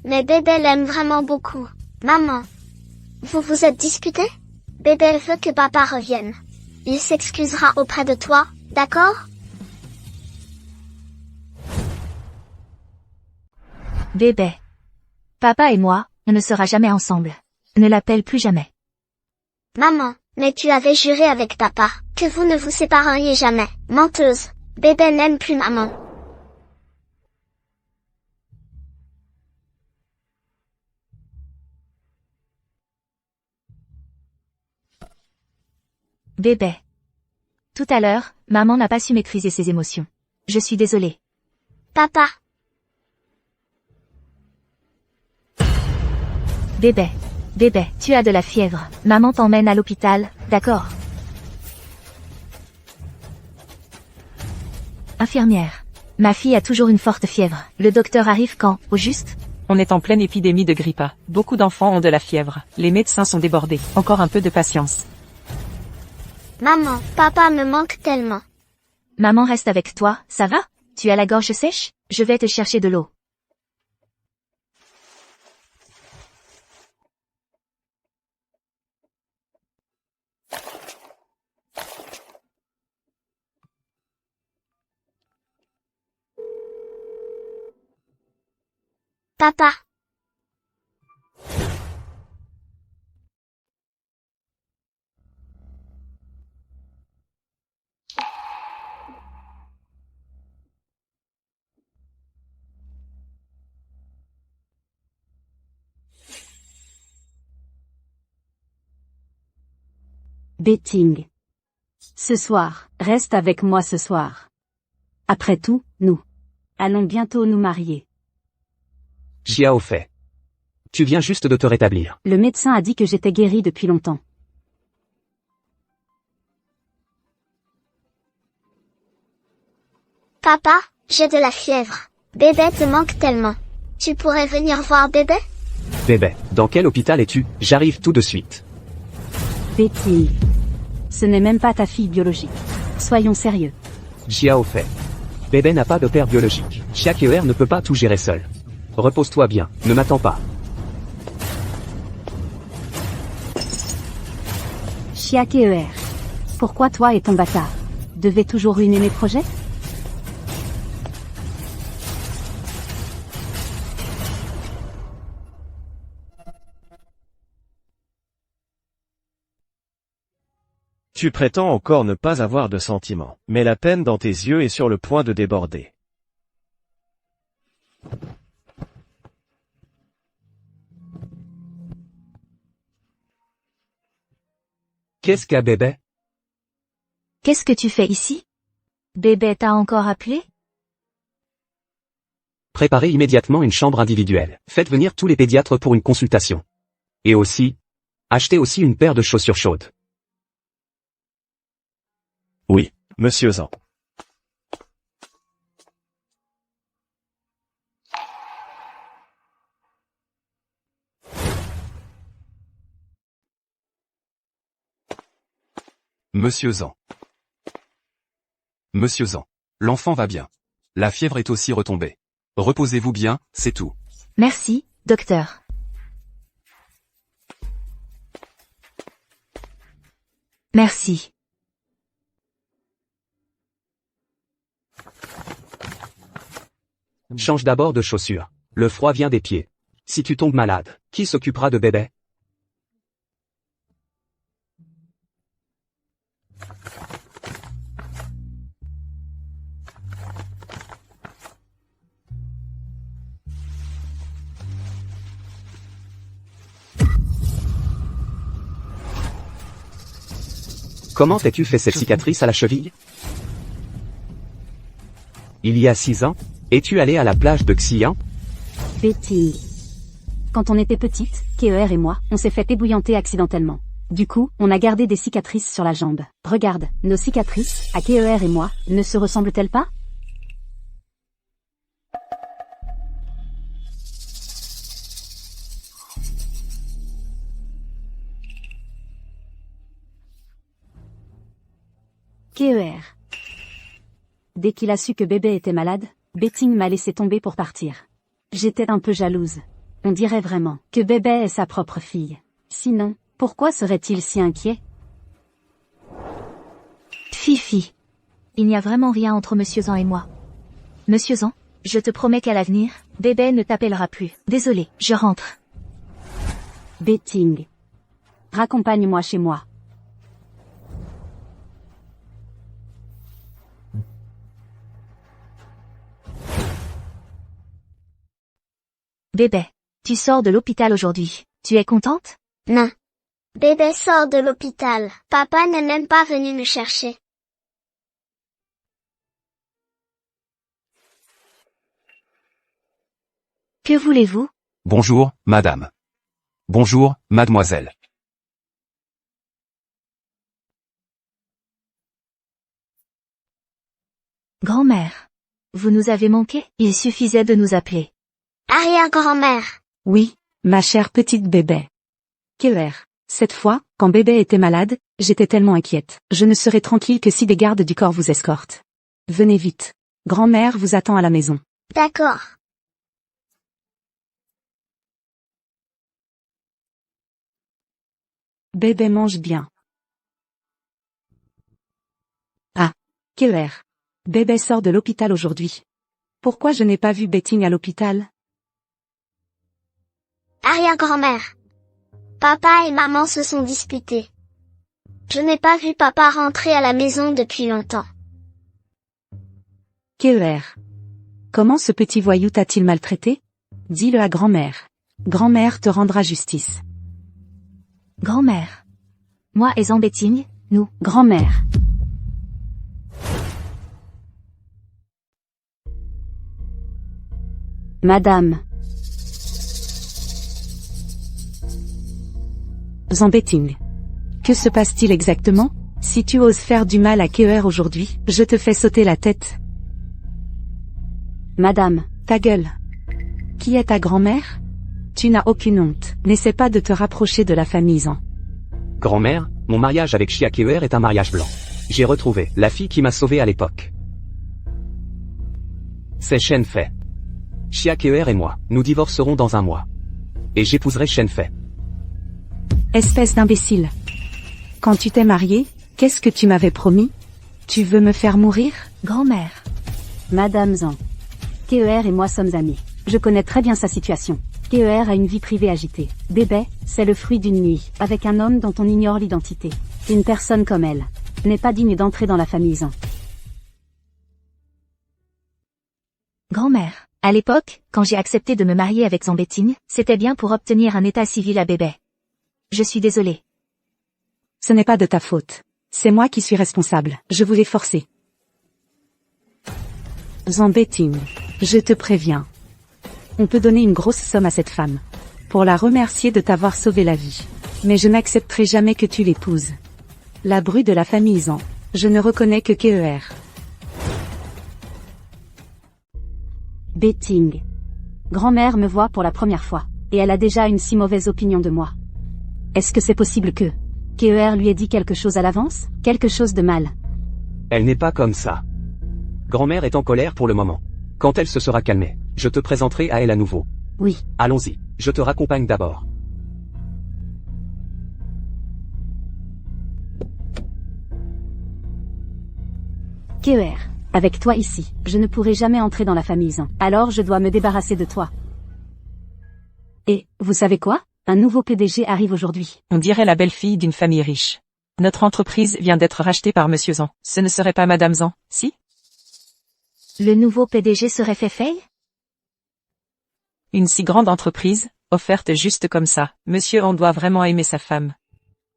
Mais bébé l'aime vraiment beaucoup. Maman. Vous vous êtes disputé? Bébé veut que papa revienne. Il s'excusera auprès de toi, d'accord? Bébé. Papa et moi, on ne sera jamais ensemble. Ne l'appelle plus jamais. Maman, mais tu avais juré avec papa que vous ne vous sépareriez jamais. Menteuse. Bébé n'aime plus maman. Bébé. Tout à l'heure, maman n'a pas su maîtriser ses émotions. Je suis désolée. Papa. Bébé. Bébé, tu as de la fièvre. Maman t'emmène à l'hôpital, d'accord? Infirmière. Ma fille a toujours une forte fièvre. Le docteur arrive quand, au juste? On est en pleine épidémie de grippe A. Beaucoup d'enfants ont de la fièvre. Les médecins sont débordés. Encore un peu de patience. Maman, papa me manque tellement. Maman reste avec toi, ça va? Tu as la gorge sèche? Je vais te chercher de l'eau. Papa. Betting. Ce soir, reste avec moi ce soir. Après tout, nous allons bientôt nous marier. Chia au fait. Tu viens juste de te rétablir. Le médecin a dit que j'étais guérie depuis longtemps. Papa, j'ai de la fièvre. Bébé te manque tellement. Tu pourrais venir voir bébé? Bébé, dans quel hôpital es-tu? J'arrive tout de suite. Betty. Ce n'est même pas ta fille biologique. Soyons sérieux. Chia au fait. Bébé n'a pas de père biologique. Chia KER ne peut pas tout gérer seul. Repose-toi bien, ne m'attends pas. Chia KER. Pourquoi toi et ton bâtard devez toujours ruiner mes projets? Tu prétends encore ne pas avoir de sentiments, mais la peine dans tes yeux est sur le point de déborder. Qu'est-ce qu'a bébé? Qu'est-ce que tu fais ici? Bébé t'a encore appelé? Préparez immédiatement une chambre individuelle. Faites venir tous les pédiatres pour une consultation. Et aussi, achetez aussi une paire de chaussures chaudes. Oui, monsieur Zhang. Monsieur Zhang. Monsieur Zhang. L'enfant va bien. La fièvre est aussi retombée. Reposez-vous bien, c'est tout. Merci, docteur. Merci. Change d'abord de chaussures. Le froid vient des pieds. Si tu tombes malade, qui s'occupera de bébé? Comment t'es-tu fait cette cicatrice à la cheville? Il y a 6 ans, es-tu allé à la plage de Xi'an? Betty. Quand on était petite, KER et moi, on s'est fait ébouillanter accidentellement. Du coup, on a gardé des cicatrices sur la jambe. Regarde, nos cicatrices, à KER et moi, ne se ressemblent-elles pas? KER. Dès qu'il a su que bébé était malade, Betting m'a laissé tomber pour partir. J'étais un peu jalouse. On dirait vraiment que bébé est sa propre fille. Sinon, pourquoi serait-il si inquiet? Fifi. Il n'y a vraiment rien entre Monsieur Zhang et moi. Monsieur Zhang, je te promets qu'à l'avenir, Bébé ne t'appellera plus. Désolé, je rentre. Betting. Raccompagne-moi chez moi. Bébé, tu sors de l'hôpital aujourd'hui. Tu es contente? Non. Bébé sort de l'hôpital. Papa n'est même pas venu me chercher. Que voulez-vous? Bonjour, madame. Bonjour, mademoiselle. Grand-mère. Vous nous avez manqué? Il suffisait de nous appeler. Arrière-grand-mère. Oui, ma chère petite bébé. KER. Cette fois, quand bébé était malade, j'étais tellement inquiète. Je ne serai tranquille que si des gardes du corps vous escortent. Venez vite. Grand-mère vous attend à la maison. D'accord. Bébé mange bien. Ah. KER. Bébé sort de l'hôpital aujourd'hui. Pourquoi je n'ai pas vu Betting à l'hôpital? Arrière-grand-mère. Papa et maman se sont disputés. Je n'ai pas vu papa rentrer à la maison depuis longtemps. KER. Comment ce petit voyou t'a-t-il maltraité? Dis-le à grand-mère. Grand-mère te rendra justice. Grand-mère. Moi et Zambetting, nous. Grand-mère. Madame. Zambetting. Que se passe-t-il exactement? Si tu oses faire du mal à KER aujourd'hui, je te fais sauter la tête. Madame, ta gueule. Qui est ta grand-mère? Tu n'as aucune honte. N'essaie pas de te rapprocher de la famille Zan. Grand-mère, mon mariage avec Chia KER est un mariage blanc. J'ai retrouvé la fille qui m'a sauvé à l'époque. C'est Shen Fei. Chia KER et moi, nous divorcerons dans un mois. Et j'épouserai Shen Fei. Espèce d'imbécile. Quand tu t'es marié, qu'est-ce que tu m'avais promis? Tu veux me faire mourir? Grand-mère. Madame Zan. KER et moi sommes amis. Je connais très bien sa situation. KER a une vie privée agitée. Bébé, c'est le fruit d'une nuit, avec un homme dont on ignore l'identité. Une personne comme elle n'est pas digne d'entrer dans la famille Zan. Grand-mère. À l'époque, quand j'ai accepté de me marier avec Zambetting, c'était bien pour obtenir un état civil à bébé. Je suis désolée. Ce n'est pas de ta faute. C'est moi qui suis responsable. Je vous l'ai forcé. Zambetting. Je te préviens. On peut donner une grosse somme à cette femme. Pour la remercier de t'avoir sauvé la vie. Mais je n'accepterai jamais que tu l'épouses. La bru de la famille Zan. Je ne reconnais que KER. Betting. Grand-mère me voit pour la première fois. Et elle a déjà une si mauvaise opinion de moi. Est-ce que c'est possible que KER lui ait dit quelque chose à l'avance? Quelque chose de mal? Elle n'est pas comme ça. Grand-mère est en colère pour le moment. Quand elle se sera calmée, je te présenterai à elle à nouveau. Oui. Allons-y, je te raccompagne d'abord. KER. Avec toi ici, je ne pourrai jamais entrer dans la famille Zan. Alors je dois me débarrasser de toi. Et, vous savez quoi? Un nouveau PDG arrive aujourd'hui. On dirait la belle-fille d'une famille riche. Notre entreprise vient d'être rachetée par Monsieur Zan. Ce ne serait pas Madame Zan, si? Le nouveau PDG serait Fei? Une si grande entreprise, offerte juste comme ça. Monsieur, on doit vraiment aimer sa femme.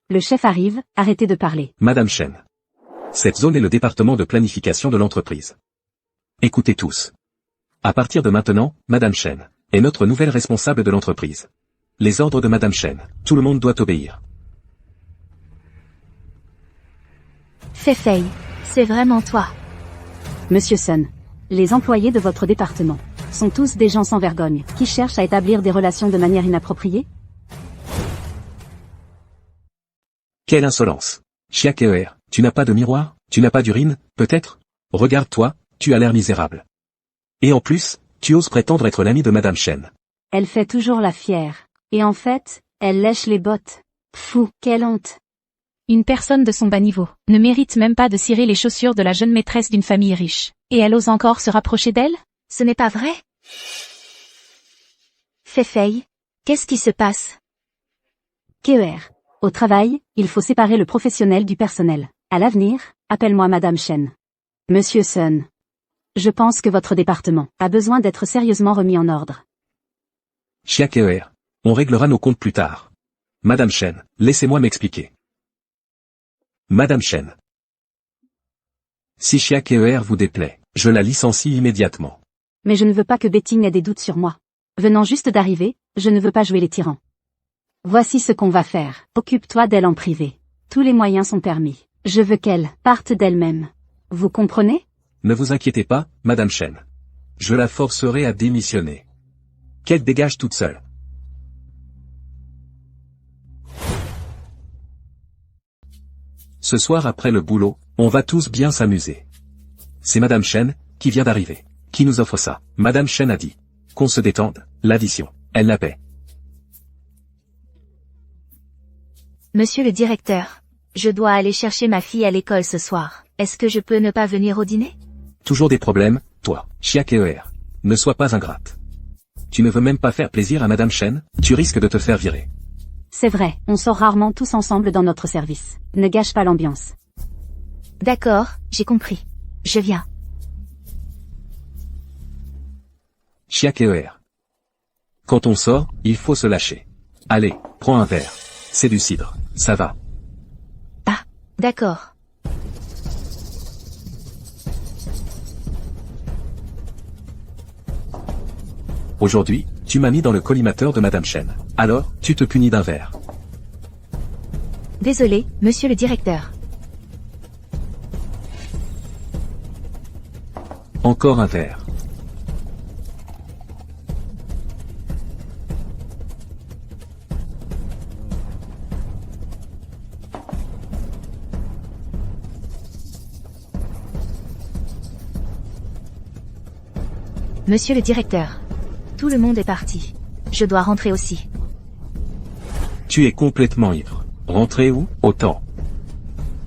Le chef arrive, arrêtez de parler. Madame Chen. Cette zone est le département de planification de l'entreprise. Écoutez tous. À partir de maintenant, Madame Chen est notre nouvelle responsable de l'entreprise. Les ordres de Madame Chen, tout le monde doit obéir. Fei, c'est vraiment toi. Monsieur Sun, les employés de votre département sont tous des gens sans vergogne, qui cherchent à établir des relations de manière inappropriée? Quelle insolence. Chia KER, tu n'as pas de miroir? Tu n'as pas d'urine, peut-être? Regarde-toi, tu as l'air misérable. Et en plus, tu oses prétendre être l'ami de Madame Chen. Elle fait toujours la fière. Et en fait, elle lèche les bottes. Fou, quelle honte. Une personne de son bas niveau ne mérite même pas de cirer les chaussures de la jeune maîtresse d'une famille riche. Et elle ose encore se rapprocher d'elle? Ce n'est pas vrai? Fei, qu'est-ce qui se passe? KER. Au travail, il faut séparer le professionnel du personnel. À l'avenir, appelle-moi Madame Chen. Monsieur Sun. Je pense que votre département a besoin d'être sérieusement remis en ordre. Chia KER. On réglera nos comptes plus tard. Madame Chen, laissez-moi m'expliquer. Madame Chen. Si Chia KER vous déplaît, je la licencie immédiatement. Mais je ne veux pas que Betting ait des doutes sur moi. Venant juste d'arriver, je ne veux pas jouer les tyrans. Voici ce qu'on va faire. Occupe-toi d'elle en privé. Tous les moyens sont permis. Je veux qu'elle parte d'elle-même. Vous comprenez? Ne vous inquiétez pas, Madame Chen. Je la forcerai à démissionner. Qu'elle dégage toute seule. Ce soir après le boulot, on va tous bien s'amuser. C'est Madame Chen, qui vient d'arriver, qui nous offre ça. Madame Chen a dit qu'on se détende, l'addition, elle la paie. Monsieur le directeur, je dois aller chercher ma fille à l'école ce soir. Est-ce que je peux ne pas venir au dîner? Toujours des problèmes, toi, Chia KER. Ne sois pas ingrate. Tu ne veux même pas faire plaisir à Madame Chen, tu risques de te faire virer. C'est vrai, on sort rarement tous ensemble dans notre service. Ne gâche pas l'ambiance. D'accord, j'ai compris. Je viens. Chia KER. Quand on sort, il faut se lâcher. Allez, prends un verre. C'est du cidre, ça va. Ah, d'accord. Aujourd'hui, tu m'as mis dans le collimateur de Madame Chen. Alors, tu te punis d'un verre. Désolé, monsieur le directeur. Encore un verre. Monsieur le directeur. Tout le monde est parti. Je dois rentrer aussi. Tu es complètement ivre. Rentrer où? Autant.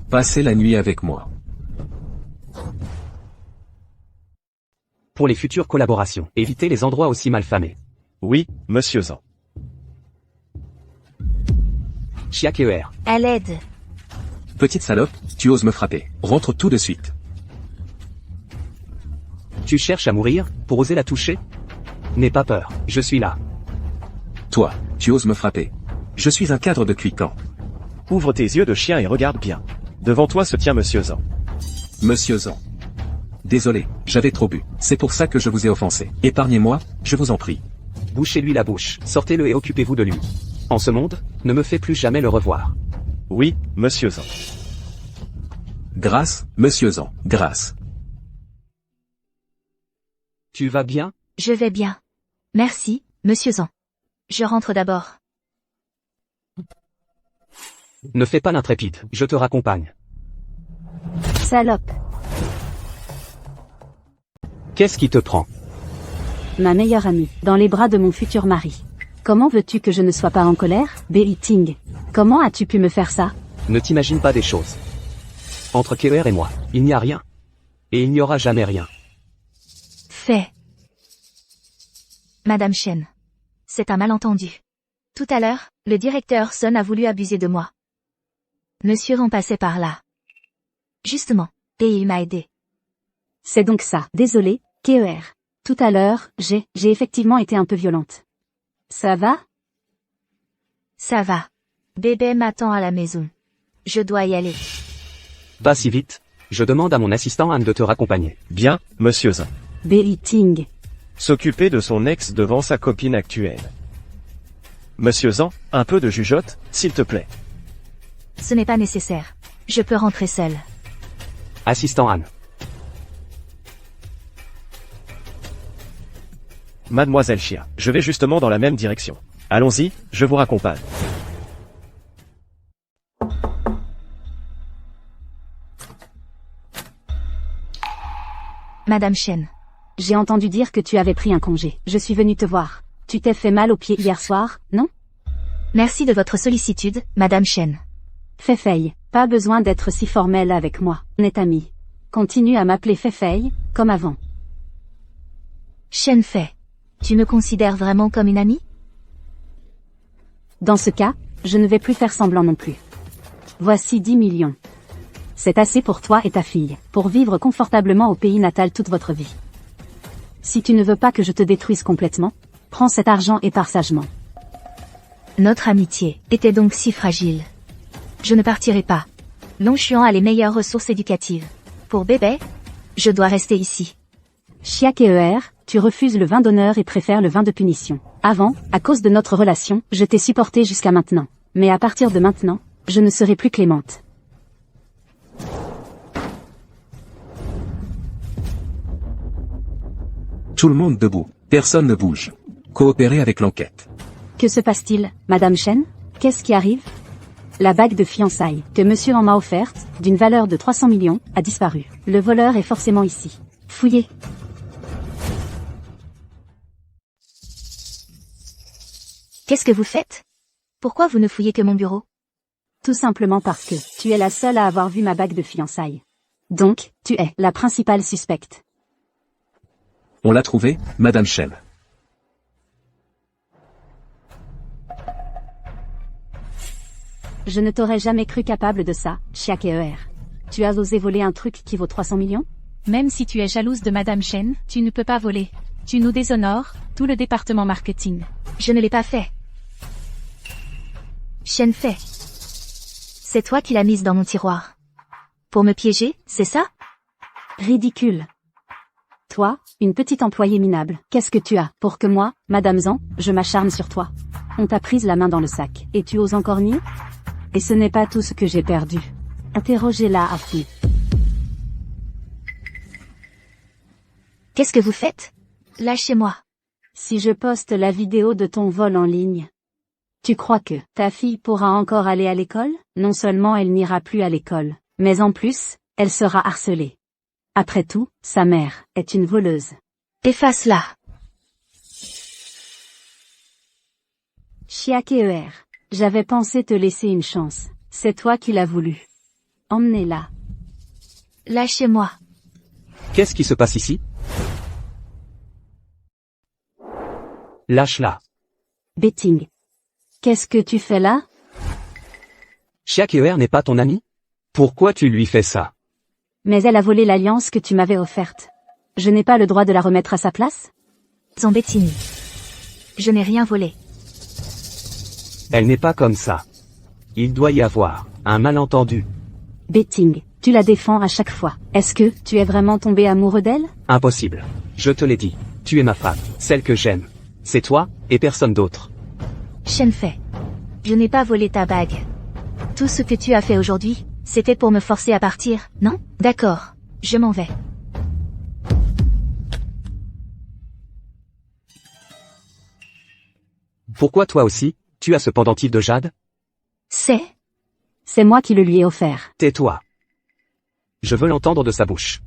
Passer la nuit avec moi. Pour les futures collaborations, évitez les endroits aussi malfamés. Oui, monsieur Zhang. Chia KER. À l'aide. Petite salope, tu oses me frapper. Rentre tout de suite. Tu cherches à mourir, pour oser la toucher? N'aie pas peur, je suis là. Toi, tu oses me frapper. Je suis un cadre de Cuican. Ouvre tes yeux de chien et regarde bien. Devant toi se tient monsieur Zhang. Monsieur Zhang. Désolé, j'avais trop bu. C'est pour ça que je vous ai offensé. Épargnez-moi, je vous en prie. Bouchez-lui la bouche, sortez-le et occupez-vous de lui. En ce monde, ne me fais plus jamais le revoir. Oui, monsieur Zhang. Grâce, monsieur Zhang, grâce. Tu vas bien? Je vais bien. Merci, monsieur Zhang. Je rentre d'abord. Ne fais pas l'intrépide, je te raccompagne. Salope. Qu'est-ce qui te prend? Ma meilleure amie, dans les bras de mon futur mari. Comment veux-tu que je ne sois pas en colère, Ting? Comment as-tu pu me faire ça? Ne t'imagine pas des choses. Entre KER et moi, il n'y a rien. Et il n'y aura jamais rien. Fait. Madame Chen. C'est un malentendu. Tout à l'heure, le directeur Sun a voulu abuser de moi. Monsieur Ran passait par là. Justement, et il m'a aidé. C'est donc ça. Désolé, KER. Tout à l'heure, j'ai effectivement été un peu violente. Ça va? Ça va. Bébé m'attend à la maison. Je dois y aller. Pas si vite. Je demande à mon assistant Anne de te raccompagner. Bien, monsieur Zhang. Ting. S'occuper de son ex devant sa copine actuelle. Monsieur Zhang, un peu de jugeote, s'il te plaît. Ce n'est pas nécessaire. Je peux rentrer seule. Assistant Anne. Mademoiselle Chia, je vais justement dans la même direction. Allons-y, je vous raccompagne. Madame Chen. J'ai entendu dire que tu avais pris un congé. Je suis venue te voir. Tu t'es fait mal aux pieds hier soir, non? Merci de votre sollicitude, Madame Chen. Fei, pas besoin d'être si formelle avec moi, on est amis. Continue à m'appeler Fei, comme avant. Chen Fei. Tu me considères vraiment comme une amie? Dans ce cas, je ne vais plus faire semblant non plus. Voici 10 millions. C'est assez pour toi et ta fille, pour vivre confortablement au pays natal toute votre vie. Si tu ne veux pas que je te détruise complètement, prends cet argent et pars sagement. Notre amitié était donc si fragile. Je ne partirai pas. Longchuan a les meilleures ressources éducatives. Pour bébé, je dois rester ici. Chiakeer, tu refuses le vin d'honneur et préfères le vin de punition. Avant, à cause de notre relation, je t'ai supporté jusqu'à maintenant. Mais à partir de maintenant, je ne serai plus clémente. Tout le monde debout. Personne ne bouge. Coopérez avec l'enquête. Que se passe-t-il, Madame Chen? Qu'est-ce qui arrive? La bague de fiançailles, que monsieur en m'a offerte, d'une valeur de 300 millions, a disparu. Le voleur est forcément ici. Fouillez. Qu'est-ce que vous faites? Pourquoi vous ne fouillez que mon bureau? Tout simplement parce que tu es la seule à avoir vu ma bague de fiançailles. Donc, tu es la principale suspecte. On l'a trouvé, Madame Chen. Je ne t'aurais jamais cru capable de ça, Chiakeer. Tu as osé voler un truc qui vaut 300 millions? Même si tu es jalouse de Madame Chen, tu ne peux pas voler. Tu nous déshonores, tout le département marketing. Je ne l'ai pas fait. Chen fait. C'est toi qui l'as mise dans mon tiroir. Pour me piéger, c'est ça? Ridicule. Toi, une petite employée minable, qu'est-ce que tu as pour que moi, Madame Zhang, je m'acharne sur toi? On t'a prise la main dans le sac, et tu oses encore nier? Et ce n'est pas tout ce que j'ai perdu. Interrogez-la à fond. Qu'est-ce que vous faites? Lâchez-moi. Si je poste la vidéo de ton vol en ligne, tu crois que ta fille pourra encore aller à l'école? Non seulement elle n'ira plus à l'école, mais en plus, elle sera harcelée. Après tout, sa mère est une voleuse. Efface-la. Chiakeer, j'avais pensé te laisser une chance. C'est toi qui l'as voulu. Emmenez-la. Lâchez-moi. Qu'est-ce qui se passe ici? Lâche-la. Betting. Qu'est-ce que tu fais là? Chiakeer n'est pas ton ami? Pourquoi tu lui fais ça? Mais elle a volé l'alliance que tu m'avais offerte. Je n'ai pas le droit de la remettre à sa place? Zambetini. Je n'ai rien volé. Elle n'est pas comme ça. Il doit y avoir un malentendu. Betting, tu la défends à chaque fois. Est-ce que tu es vraiment tombé amoureux d'elle? Impossible. Je te l'ai dit. Tu es ma femme, celle que j'aime. C'est toi, et personne d'autre. Chen Fei. Je n'ai pas volé ta bague. Tout ce que tu as fait aujourd'hui, c'était pour me forcer à partir, non? D'accord. Je m'en vais. Pourquoi toi aussi, tu as ce pendentif de jade? C'est moi qui le lui ai offert. Tais-toi. Je veux l'entendre de sa bouche.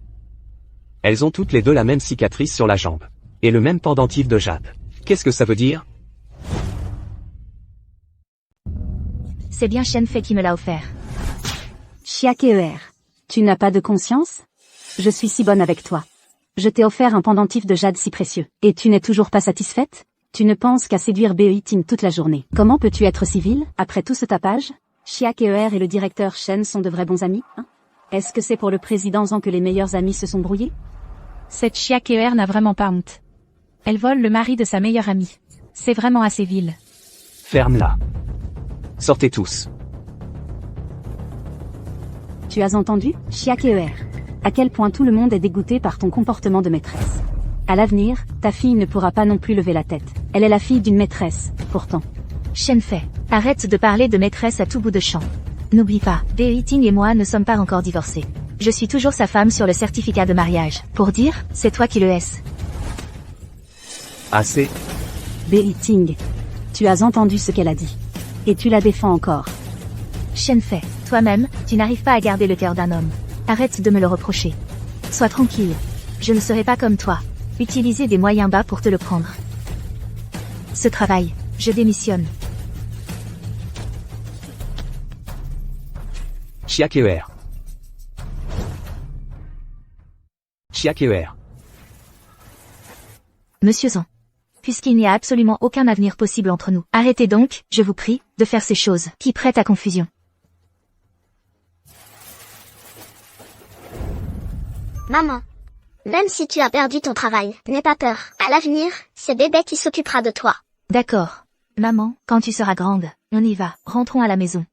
Elles ont toutes les deux la même cicatrice sur la jambe. Et le même pendentif de jade. Qu'est-ce que ça veut dire? C'est bien Chen Fei qui me l'a offert. Chiakeer, tu n'as pas de conscience? Je suis si bonne avec toi. Je t'ai offert un pendentif de jade si précieux. Et tu n'es toujours pas satisfaite? Tu ne penses qu'à séduire Beoiting toute la journée. Comment peux-tu être civile, après tout ce tapage? Chiakeer et le directeur Chen sont de vrais bons amis, hein? Est-ce que c'est pour le président Zhang que les meilleurs amis se sont brouillés? Cette Chiakeer n'a vraiment pas honte. Elle vole le mari de sa meilleure amie. C'est vraiment assez vil. Ferme-la. Sortez tous. Tu as entendu, Chiakeer? À quel point tout le monde est dégoûté par ton comportement de maîtresse. À l'avenir, ta fille ne pourra pas non plus lever la tête. Elle est la fille d'une maîtresse, pourtant. Chen Fei, arrête de parler de maîtresse à tout bout de champ. N'oublie pas, Beoiting et moi ne sommes pas encore divorcés. Je suis toujours sa femme sur le certificat de mariage. Pour dire, c'est toi qui le hais. Assez. Beoiting. Tu as entendu ce qu'elle a dit. Et tu la défends encore. Chen Fei, toi-même, tu n'arrives pas à garder le cœur d'un homme. Arrête de me le reprocher. Sois tranquille. Je ne serai pas comme toi. Utiliser des moyens bas pour te le prendre. Ce travail, je démissionne. Chiakeer. Chiakeer. Monsieur Zhang. puisqu'il n'y a absolument aucun avenir possible entre nous. Arrêtez donc, je vous prie, de faire ces choses qui prêtent à confusion. Maman, même si tu as perdu ton travail, n'aie pas peur. À l'avenir, c'est bébé qui s'occupera de toi. D'accord. Maman, quand tu seras grande, on y va, rentrons à la maison.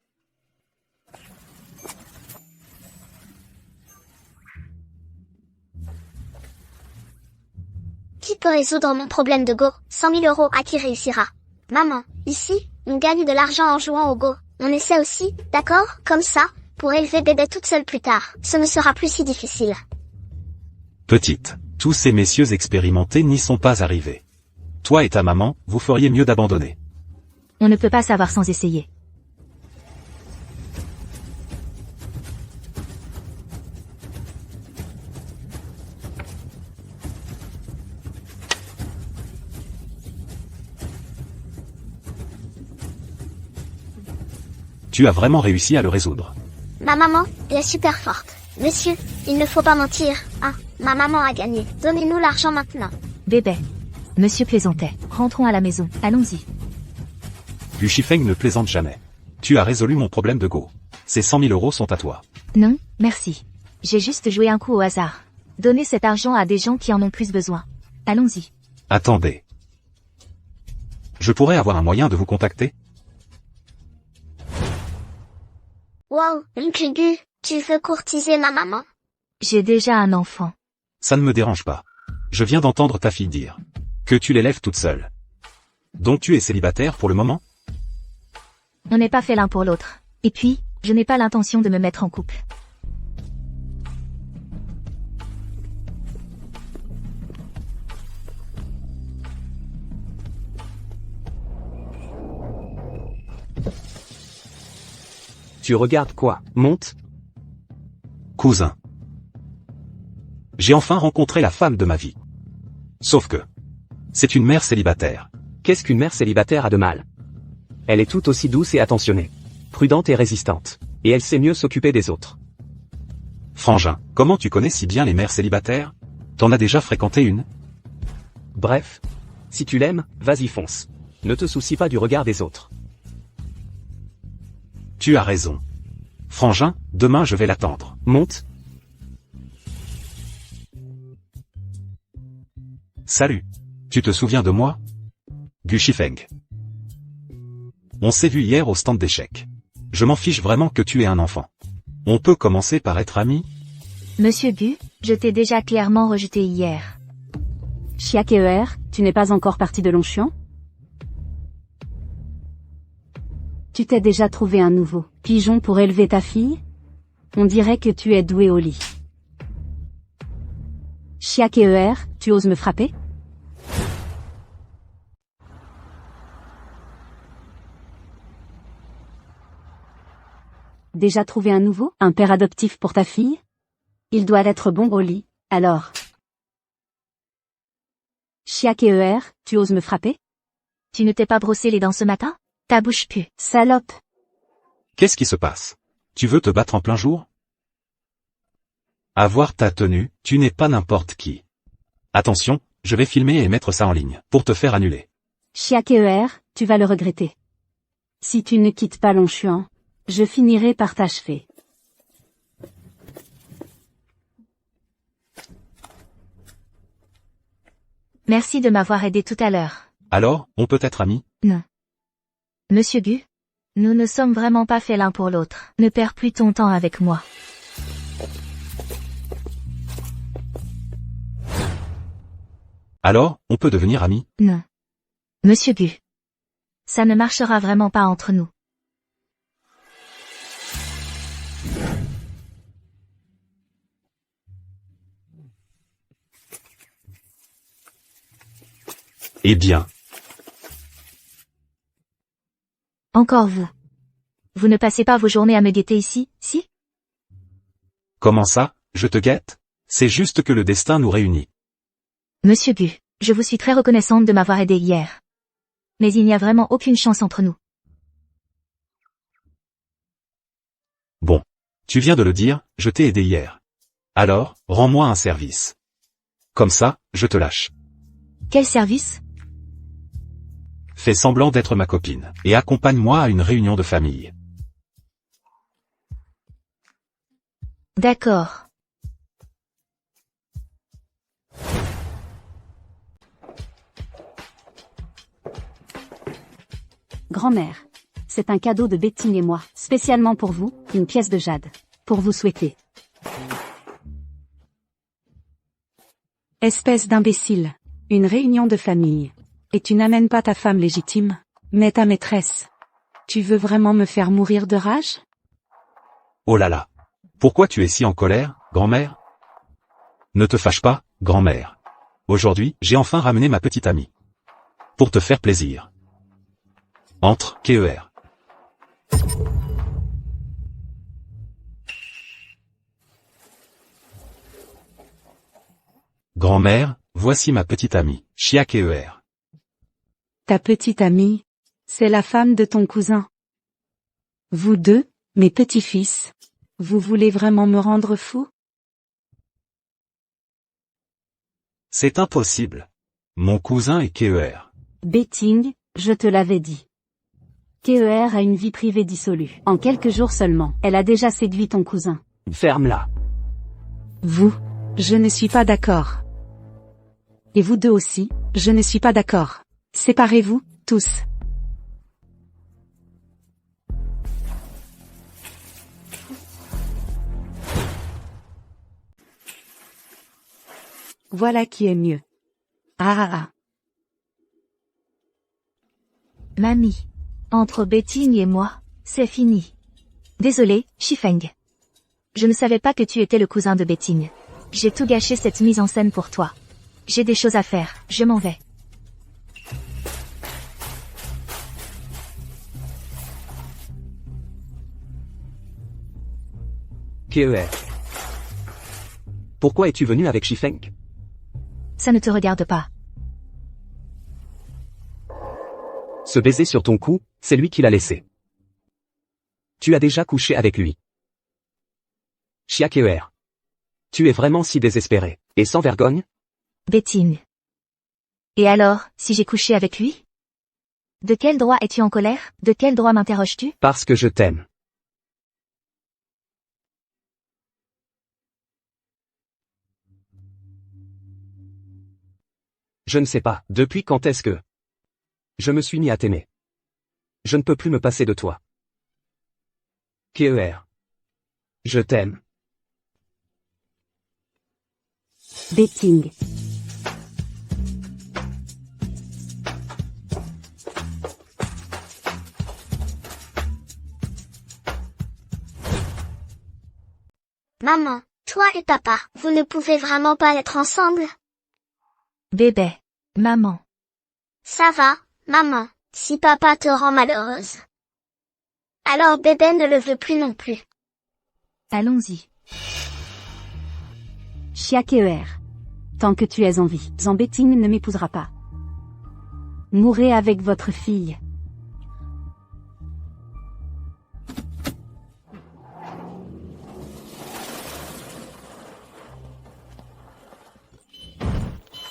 Qui peut résoudre mon problème de Go? 100 000 euros à qui réussira? Maman, ici, on gagne de l'argent en jouant au Go. On essaie aussi, d'accord? Comme ça, pour élever bébé toute seule plus tard. Ce ne sera plus si difficile. Petite, tous ces messieurs expérimentés n'y sont pas arrivés. Toi et ta maman, vous feriez mieux d'abandonner. On ne peut pas savoir sans essayer. Tu as vraiment réussi à le résoudre. Ma maman, elle est super forte. Monsieur, il ne faut pas mentir, hein. Ma maman a gagné. Donnez-nous l'argent maintenant. Bébé. Monsieur plaisantait. Rentrons à la maison. Allons-y. Gushifeng ne plaisante jamais. Tu as résolu mon problème de Go. Ces 100 000 euros sont à toi. Non, merci. J'ai juste joué un coup au hasard. Donnez cet argent à des gens qui en ont plus besoin. Allons-y. Attendez. Je pourrais avoir un moyen de vous contacter? Wow, Oncle Gu, tu veux courtiser ma maman? J'ai déjà un enfant. Ça ne me dérange pas. Je viens d'entendre ta fille dire que tu l'élèves toute seule. Donc tu es célibataire pour le moment? On n'est pas fait l'un pour l'autre. Et puis, je n'ai pas l'intention de me mettre en couple. Tu regardes quoi? Monte? Cousin. J'ai enfin rencontré la femme de ma vie. Sauf que c'est une mère célibataire. Qu'est-ce qu'une mère célibataire a de mal? Elle est tout aussi douce et attentionnée. Prudente et résistante. Et elle sait mieux s'occuper des autres. Frangin, comment tu connais si bien les mères célibataires? T'en as déjà fréquenté une? Bref. Si tu l'aimes, vas-y fonce. Ne te soucie pas du regard des autres. Tu as raison. Frangin, demain je vais l'attendre. Monte. Salut. Tu te souviens de moi? Gushifeng. On s'est vu hier au stand d'échecs. Je m'en fiche vraiment que tu aies un enfant. On peut commencer par être amis? Monsieur Gu, je t'ai déjà clairement rejeté hier. Chiaker, tu n'es pas encore parti de Longchamp? Tu t'es déjà trouvé un nouveau pigeon pour élever ta fille? On dirait que tu es doué au lit. Chiaker, tu oses me frapper? Déjà trouvé un nouveau? Un père adoptif pour ta fille? Il doit être bon au lit, alors. Chiaker, tu oses me frapper? Tu ne t'es pas brossé les dents ce matin? Ta bouche pue. Salope. Qu'est-ce qui se passe? Tu veux te battre en plein jour? À voir ta tenue, tu n'es pas n'importe qui. Attention, je vais filmer et mettre ça en ligne, pour te faire annuler. Chiaker, tu vas le regretter. Si tu ne quittes pas Longchamp, je finirai par t'achever. Merci de m'avoir aidé tout à l'heure. Alors, on peut être amis? Non. Monsieur Gu, nous ne sommes vraiment pas faits l'un pour l'autre. Ne perds plus ton temps avec moi. Alors, on peut devenir amis? Non. Monsieur Gu. Ça ne marchera vraiment pas entre nous. Eh bien. Encore vous. Vous ne passez pas vos journées à me guetter ici, si? Comment ça, je te guette? C'est juste que le destin nous réunit. Monsieur Gu, je vous suis très reconnaissante de m'avoir aidé hier. Mais il n'y a vraiment aucune chance entre nous. Bon. Tu viens de le dire, je t'ai aidé hier. Alors, rends-moi un service. Comme ça, je te lâche. Quel service? Fais semblant d'être ma copine, et accompagne-moi à une réunion de famille. D'accord. Grand-mère. C'est un cadeau de Betting et moi, spécialement pour vous, une pièce de jade. Pour vous souhaiter. Espèce d'imbécile. Une réunion de famille. Et tu n'amènes pas ta femme légitime, mais ta maîtresse. Tu veux vraiment me faire mourir de rage? Oh là là. Pourquoi tu es si en colère, grand-mère? Ne te fâche pas, grand-mère. Aujourd'hui, j'ai enfin ramené ma petite amie. Pour te faire plaisir. Entre, KER. Grand-mère, voici ma petite amie, Chia KER. Ta petite amie, c'est la femme de ton cousin. Vous deux, mes petits-fils, vous voulez vraiment me rendre fou? C'est impossible. Mon cousin est KER. Betting, je te l'avais dit. KER a une vie privée dissolue. En quelques jours seulement, elle a déjà séduit ton cousin. Ferme-la. Vous, je ne suis pas d'accord. Et vous deux aussi, je ne suis pas d'accord. Séparez-vous, tous. Voilà qui est mieux. Ah. Mamie. Entre Betting et moi, c'est fini. Désolé, Shifeng. Je ne savais pas que tu étais le cousin de Betting. J'ai tout gâché cette mise en scène pour toi. J'ai des choses à faire, je m'en vais. KER. Pourquoi es-tu venu avec Shifeng? Ça ne te regarde pas. Ce baiser sur ton cou, c'est lui qui l'a laissé. Tu as déjà couché avec lui. Chia KER. Tu es vraiment si désespéré, et sans vergogne? Betting. Et alors, si j'ai couché avec lui? De quel droit es-tu en colère? De quel droit m'interroges-tu? Parce que je t'aime. Je ne sais pas, depuis quand est-ce que je me suis mis à t'aimer. Je ne peux plus me passer de toi. KER. Je t'aime. Betting. Maman, toi et papa, vous ne pouvez vraiment pas être ensemble? Bébé. Maman. Ça va, maman, si papa te rend malheureuse. Alors bébé ne le veut plus non plus. Allons-y. Chia KER. Tant que tu es en vie, Betting ne m'épousera pas. Mourrez avec votre fille.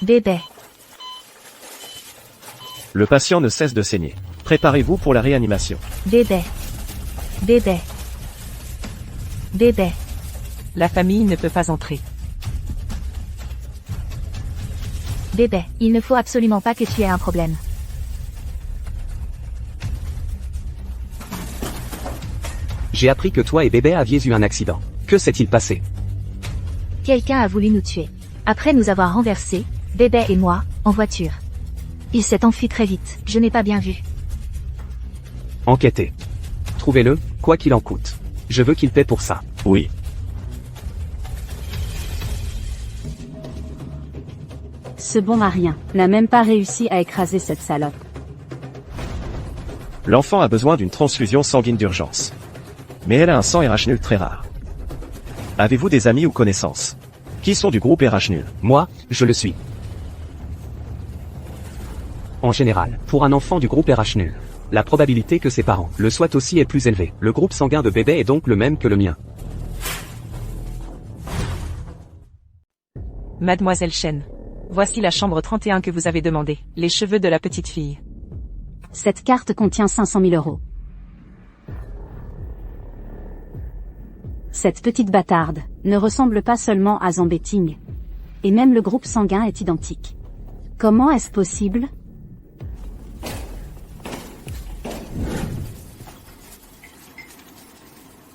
Bébé. Le patient ne cesse de saigner. Préparez-vous pour la réanimation. Bébé. Bébé. Bébé. La famille ne peut pas entrer. Bébé, il ne faut absolument pas que tu aies un problème. J'ai appris que toi et bébé aviez eu un accident. Que s'est-il passé? Quelqu'un a voulu nous tuer. Après nous avoir renversés, bébé et moi, en voiture. Il s'est enfui très vite, je n'ai pas bien vu. Enquêtez. Trouvez-le, quoi qu'il en coûte. Je veux qu'il paie pour ça. Oui. Ce bon à rien n'a même pas réussi à écraser cette salope. L'enfant a besoin d'une transfusion sanguine d'urgence. Mais elle a un sang RH nul très rare. Avez-vous des amis ou connaissances qui sont du groupe RH nul? Moi, je le suis. En général, pour un enfant du groupe RH nul, la probabilité que ses parents le soient aussi est plus élevée. Le groupe sanguin de bébé est donc le même que le mien. Mademoiselle Chen. Voici la chambre 31 que vous avez demandé, les cheveux de la petite fille. Cette carte contient 500 000 euros. Cette petite bâtarde ne ressemble pas seulement à Zambetting. Et même le groupe sanguin est identique. Comment est-ce possible?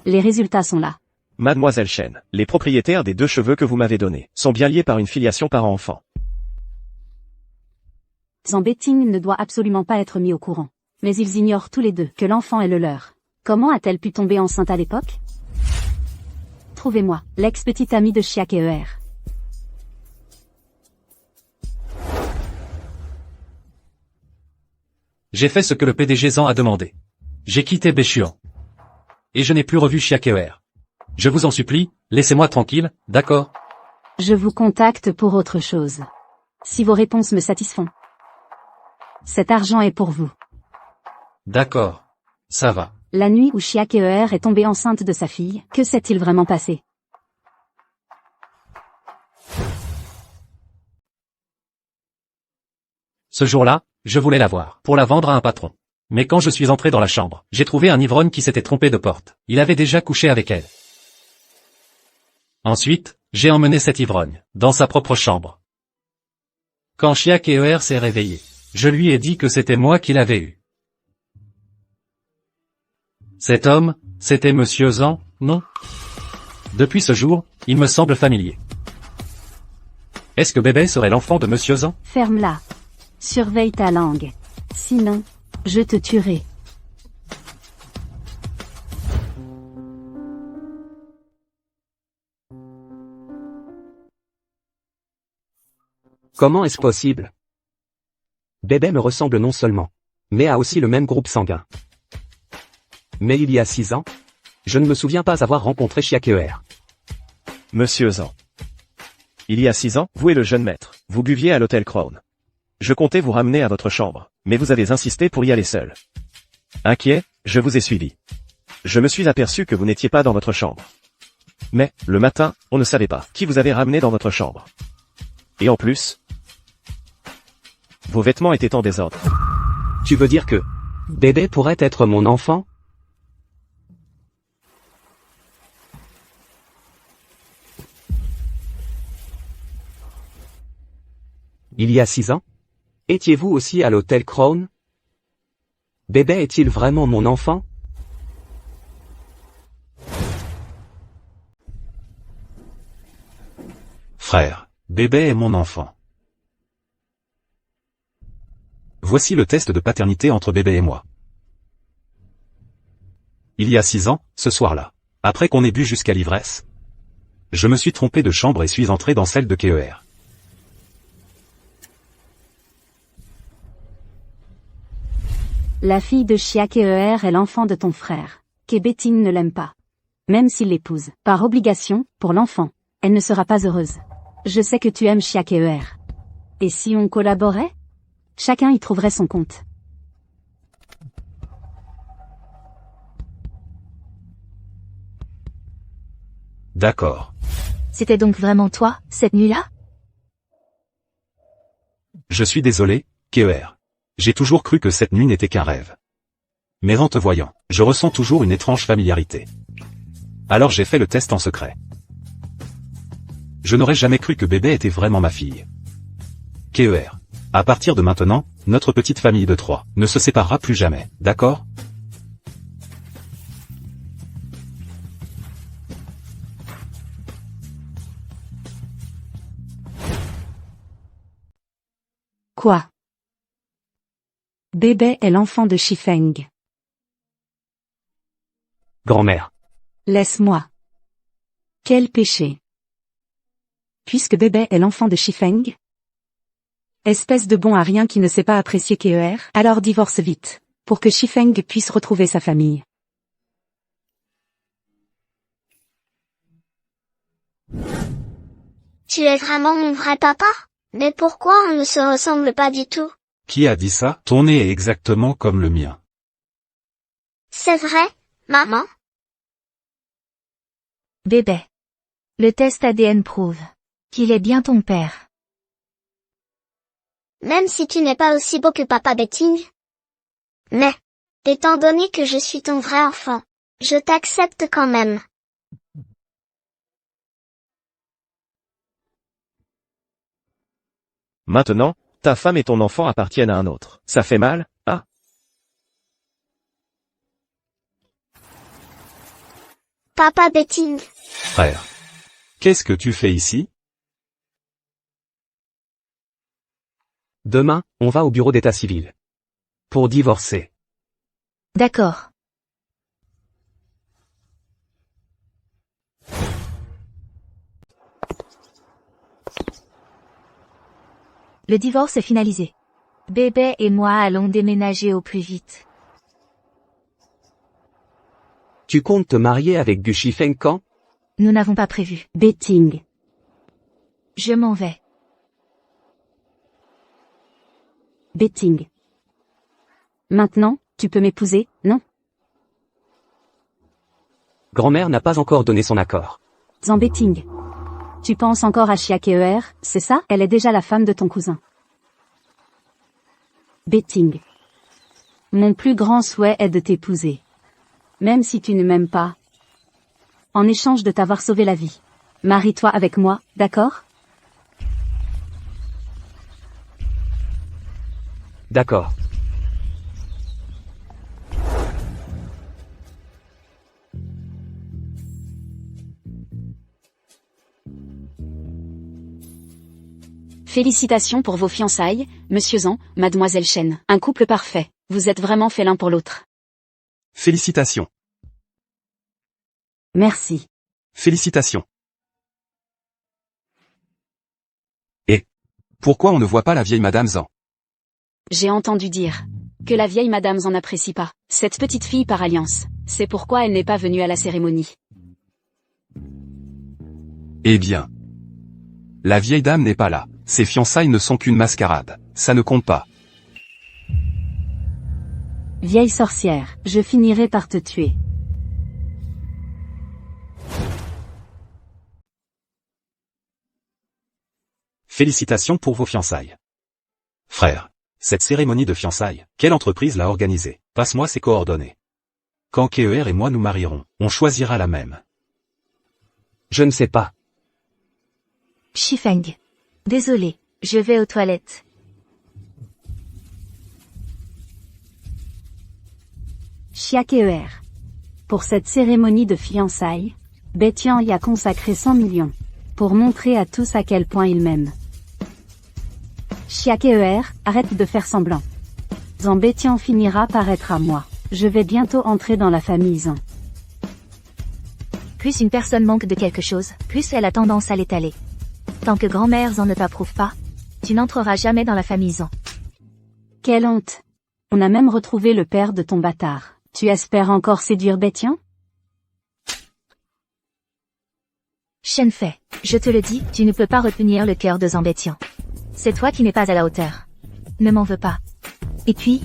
Les résultats sont là. Mademoiselle Chen, les propriétaires des 2 cheveux que vous m'avez donnés sont bien liés par une filiation parent-enfant. Zambetting ne doit absolument pas être mis au courant. Mais ils ignorent tous les deux que l'enfant est le leur. Comment a-t-elle pu tomber enceinte à l'époque? Trouvez-moi, l'ex-petite amie de Chiakeer. J'ai fait ce que le PDG Zan a demandé. J'ai quitté Béchuan. Et je n'ai plus revu Chiakeer. Je vous en supplie, laissez-moi tranquille, d'accord? Je vous contacte pour autre chose. Si vos réponses me satisfont. Cet argent est pour vous. D'accord. Ça va. La nuit où Chiakeer est tombée enceinte de sa fille, que s'est-il vraiment passé? Ce jour-là, je voulais la voir, pour la vendre à un patron. Mais quand je suis entré dans la chambre, j'ai trouvé un ivrogne qui s'était trompé de porte. Il avait déjà couché avec elle. Ensuite, j'ai emmené cet ivrogne, dans sa propre chambre. Quand Chiakeer s'est réveillé, je lui ai dit que c'était moi qui l'avais eu. Cet homme, c'était Monsieur Zan, non? Depuis ce jour, il me semble familier. Est-ce que bébé serait l'enfant de Monsieur Zan? Ferme-la. Surveille ta langue. Sinon, je te tuerai. Comment est-ce possible? Bébé me ressemble non seulement, mais a aussi le même groupe sanguin. Mais il y a 6 ans, je ne me souviens pas avoir rencontré Chiakeer. Monsieur Zan. Il y a 6 ans, vous et le jeune maître, vous buviez à l'hôtel Crown. Je comptais vous ramener à votre chambre, mais vous avez insisté pour y aller seul. Inquiet, je vous ai suivi. Je me suis aperçu que vous n'étiez pas dans votre chambre. Mais, le matin, on ne savait pas qui vous avait ramené dans votre chambre. Et en plus, vos vêtements étaient en désordre. Tu veux dire que bébé pourrait être mon enfant? Il y a 6 ans? Étiez-vous aussi à l'hôtel Crown? Bébé est-il vraiment mon enfant? Frère, bébé est mon enfant. Voici le test de paternité entre bébé et moi. Il y a 6 ans, ce soir-là, après qu'on ait bu jusqu'à l'ivresse, je me suis trompé de chambre et suis entré dans celle de Keer. La fille de Chiakeer est l'enfant de ton frère. Zambetting ne l'aime pas. Même s'il l'épouse, par obligation, pour l'enfant, elle ne sera pas heureuse. Je sais que tu aimes Chiakeer. Et si on collaborait? Chacun y trouverait son compte. D'accord. C'était donc vraiment toi, cette nuit-là? Je suis désolé, Keer. J'ai toujours cru que cette nuit n'était qu'un rêve. Mais en te voyant, je ressens toujours une étrange familiarité. Alors j'ai fait le test en secret. Je n'aurais jamais cru que bébé était vraiment ma fille. Keer. À partir de maintenant, notre petite famille de 3 ne se séparera plus jamais, d'accord? Quoi? Bébé est l'enfant de Shifeng. Grand-mère. Laisse-moi. Quel péché. Puisque bébé est l'enfant de Shifeng? Espèce de bon à rien qui ne sait pas apprécier Keer, alors divorce vite, pour que Shifeng puisse retrouver sa famille. Tu es vraiment mon vrai papa? Mais pourquoi on ne se ressemble pas du tout? Qui a dit ça? Ton nez est exactement comme le mien. C'est vrai, maman? Bébé. Le test ADN prouve qu'il est bien ton père. Même si tu n'es pas aussi beau que papa Betting? Mais, étant donné que je suis ton vrai enfant, je t'accepte quand même. Maintenant, ta femme et ton enfant appartiennent à un autre. Ça fait mal, ah? Papa Betting. Frère. Qu'est-ce que tu fais ici? Demain, on va au bureau d'état civil. Pour divorcer. D'accord. Le divorce est finalisé. Bébé et moi allons déménager au plus vite. Tu comptes te marier avec Gu Shifeng quand? Nous n'avons pas prévu. Betting. Je m'en vais. Betting. Maintenant, tu peux m'épouser, non? Grand-mère n'a pas encore donné son accord. Betting. Tu penses encore à Chiakeer, c'est ça? Elle est déjà la femme de ton cousin. Betting. Mon plus grand souhait est de t'épouser. Même si tu ne m'aimes pas. En échange de t'avoir sauvé la vie. Marie-toi avec moi, d'accord? D'accord. Félicitations pour vos fiançailles, Monsieur Zhang, Mademoiselle Chen. Un couple parfait. Vous êtes vraiment fait l'un pour l'autre. Félicitations. Merci. Félicitations. Et pourquoi on ne voit pas la vieille Madame Zhang? J'ai entendu dire que la vieille Madame Zhang n'apprécie pas cette petite fille par alliance. C'est pourquoi elle n'est pas venue à la cérémonie. Eh bien. La vieille dame n'est pas là. Ses fiançailles ne sont qu'une mascarade. Ça ne compte pas. Vieille sorcière, je finirai par te tuer. Félicitations pour vos fiançailles. Frère. Cette cérémonie de fiançailles, quelle entreprise l'a organisée? Passe-moi ses coordonnées. Quand Keer et moi nous marierons, on choisira la même. Je ne sais pas. Shifeng. Désolé, je vais aux toilettes. Chiakeer. Pour cette cérémonie de fiançailles, Betian y a consacré 100 millions. Pour montrer à tous à quel point il m'aime. Chiakeer, arrête de faire semblant. Betian finira par être à moi. Je vais bientôt entrer dans la famille Zhang. Plus une personne manque de quelque chose, plus elle a tendance à l'étaler. Tant que grand-mère Zhang ne t'approuve pas, tu n'entreras jamais dans la famille Zhang. Quelle honte. On a même retrouvé le père de ton bâtard. Tu espères encore séduire Betian? Shenfei, je te le dis, tu ne peux pas retenir le cœur de Zhang Betian. C'est toi qui n'es pas à la hauteur. Ne m'en veux pas. Et puis,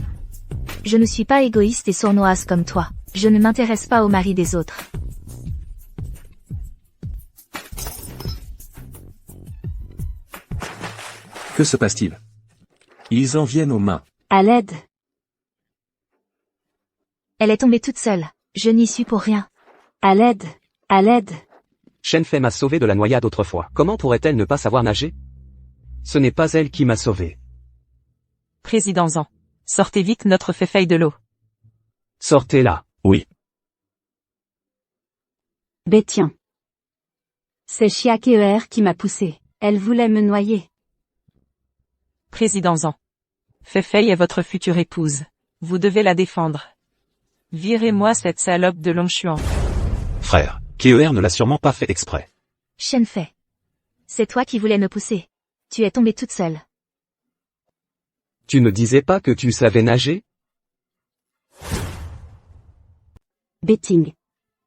je ne suis pas égoïste et sournoise comme toi. Je ne m'intéresse pas au mari des autres. Que se passe-t-il? Ils en viennent aux mains. À l'aide. Elle est tombée toute seule. Je n'y suis pour rien. À l'aide. À l'aide. Shenfei m'a sauvé de la noyade autrefois. Comment pourrait-elle ne pas savoir nager? Ce n'est pas elle qui m'a sauvé. Président Zhang. Sortez vite notre Feifei de l'eau. Sortez-la. Oui. Betian. C'est Chiakeer qui m'a poussé. Elle voulait me noyer. Président Zhang. Feifei est votre future épouse. Vous devez la défendre. Virez-moi cette salope de Longchuan. Frère, Keer ne l'a sûrement pas fait exprès. Shenfei. C'est toi qui voulais me pousser. Tu es tombée toute seule. Tu ne disais pas que tu savais nager? Betting.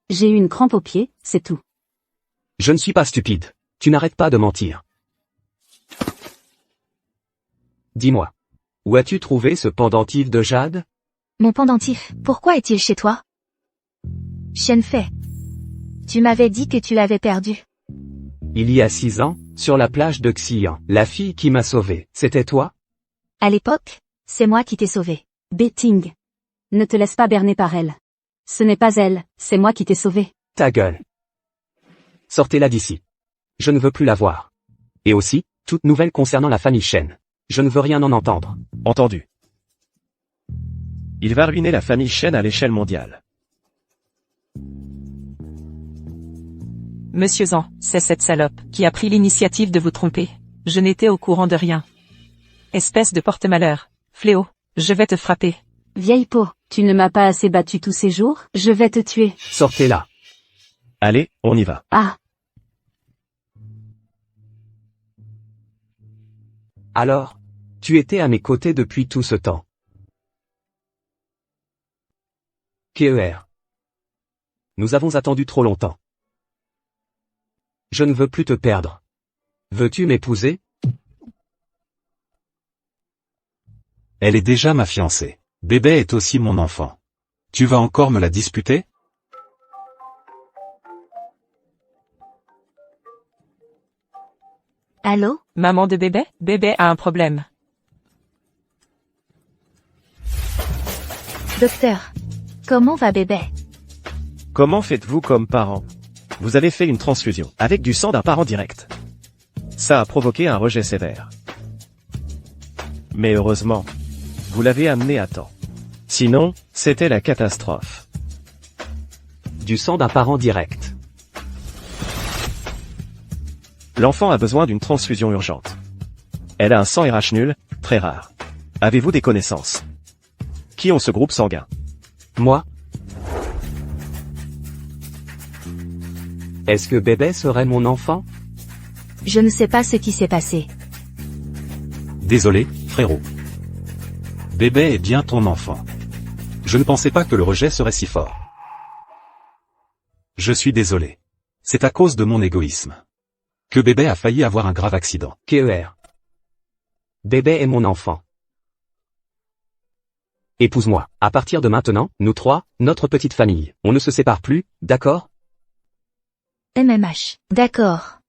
J'ai eu une crampe au pied, c'est tout. Je ne suis pas stupide. Tu n'arrêtes pas de mentir. Dis-moi. Où as-tu trouvé ce pendentif de jade? Mon pendentif, pourquoi est-il chez toi? Shenfei. Tu m'avais dit que tu l'avais perdu. Il y a 6 ans, sur la plage de Xi'an, la fille qui m'a sauvé, c'était toi? À l'époque, c'est moi qui t'ai sauvé. Betting. Ne te laisse pas berner par elle. Ce n'est pas elle, c'est moi qui t'ai sauvé. Ta gueule. Sortez-la d'ici. Je ne veux plus la voir. Et aussi, toute nouvelle concernant la famille Shen. Je ne veux rien en entendre. Entendu. Il va ruiner la famille Shen à l'échelle mondiale. Monsieur Zhang, c'est cette salope qui a pris l'initiative de vous tromper. Je n'étais au courant de rien. Espèce de porte-malheur. Fléau, je vais te frapper. Vieille peau, tu ne m'as pas assez battu tous ces jours, je vais te tuer. Sortez-la. Allez, on y va. Ah, Alors, tu étais à mes côtés depuis tout ce temps. KER. Nous avons attendu trop longtemps. Je ne veux plus te perdre. Veux-tu m'épouser? Elle est déjà ma fiancée. Bébé est aussi mon enfant. Tu vas encore me la disputer? Allô? Maman de bébé? Bébé a un problème. Docteur. Comment va bébé? Comment faites-vous comme parent? Vous avez fait une transfusion, avec du sang d'un parent direct. Ça a provoqué un rejet sévère. Mais heureusement, vous l'avez amené à temps. Sinon, c'était la catastrophe. Du sang d'un parent direct. L'enfant a besoin d'une transfusion urgente. Elle a un sang RH nul, très rare. Avez-vous des connaissances? Qui ont ce groupe sanguin? Moi? Est-ce que bébé serait mon enfant? Je ne sais pas ce qui s'est passé. Désolé, frérot. Bébé est bien ton enfant. Je ne pensais pas que le rejet serait si fort. Je suis désolé. C'est à cause de mon égoïsme que bébé a failli avoir un grave accident. KER. Bébé est mon enfant. Épouse-moi. À partir de maintenant, nous trois, notre petite famille, on ne se sépare plus, d'accord? MMH. D'accord.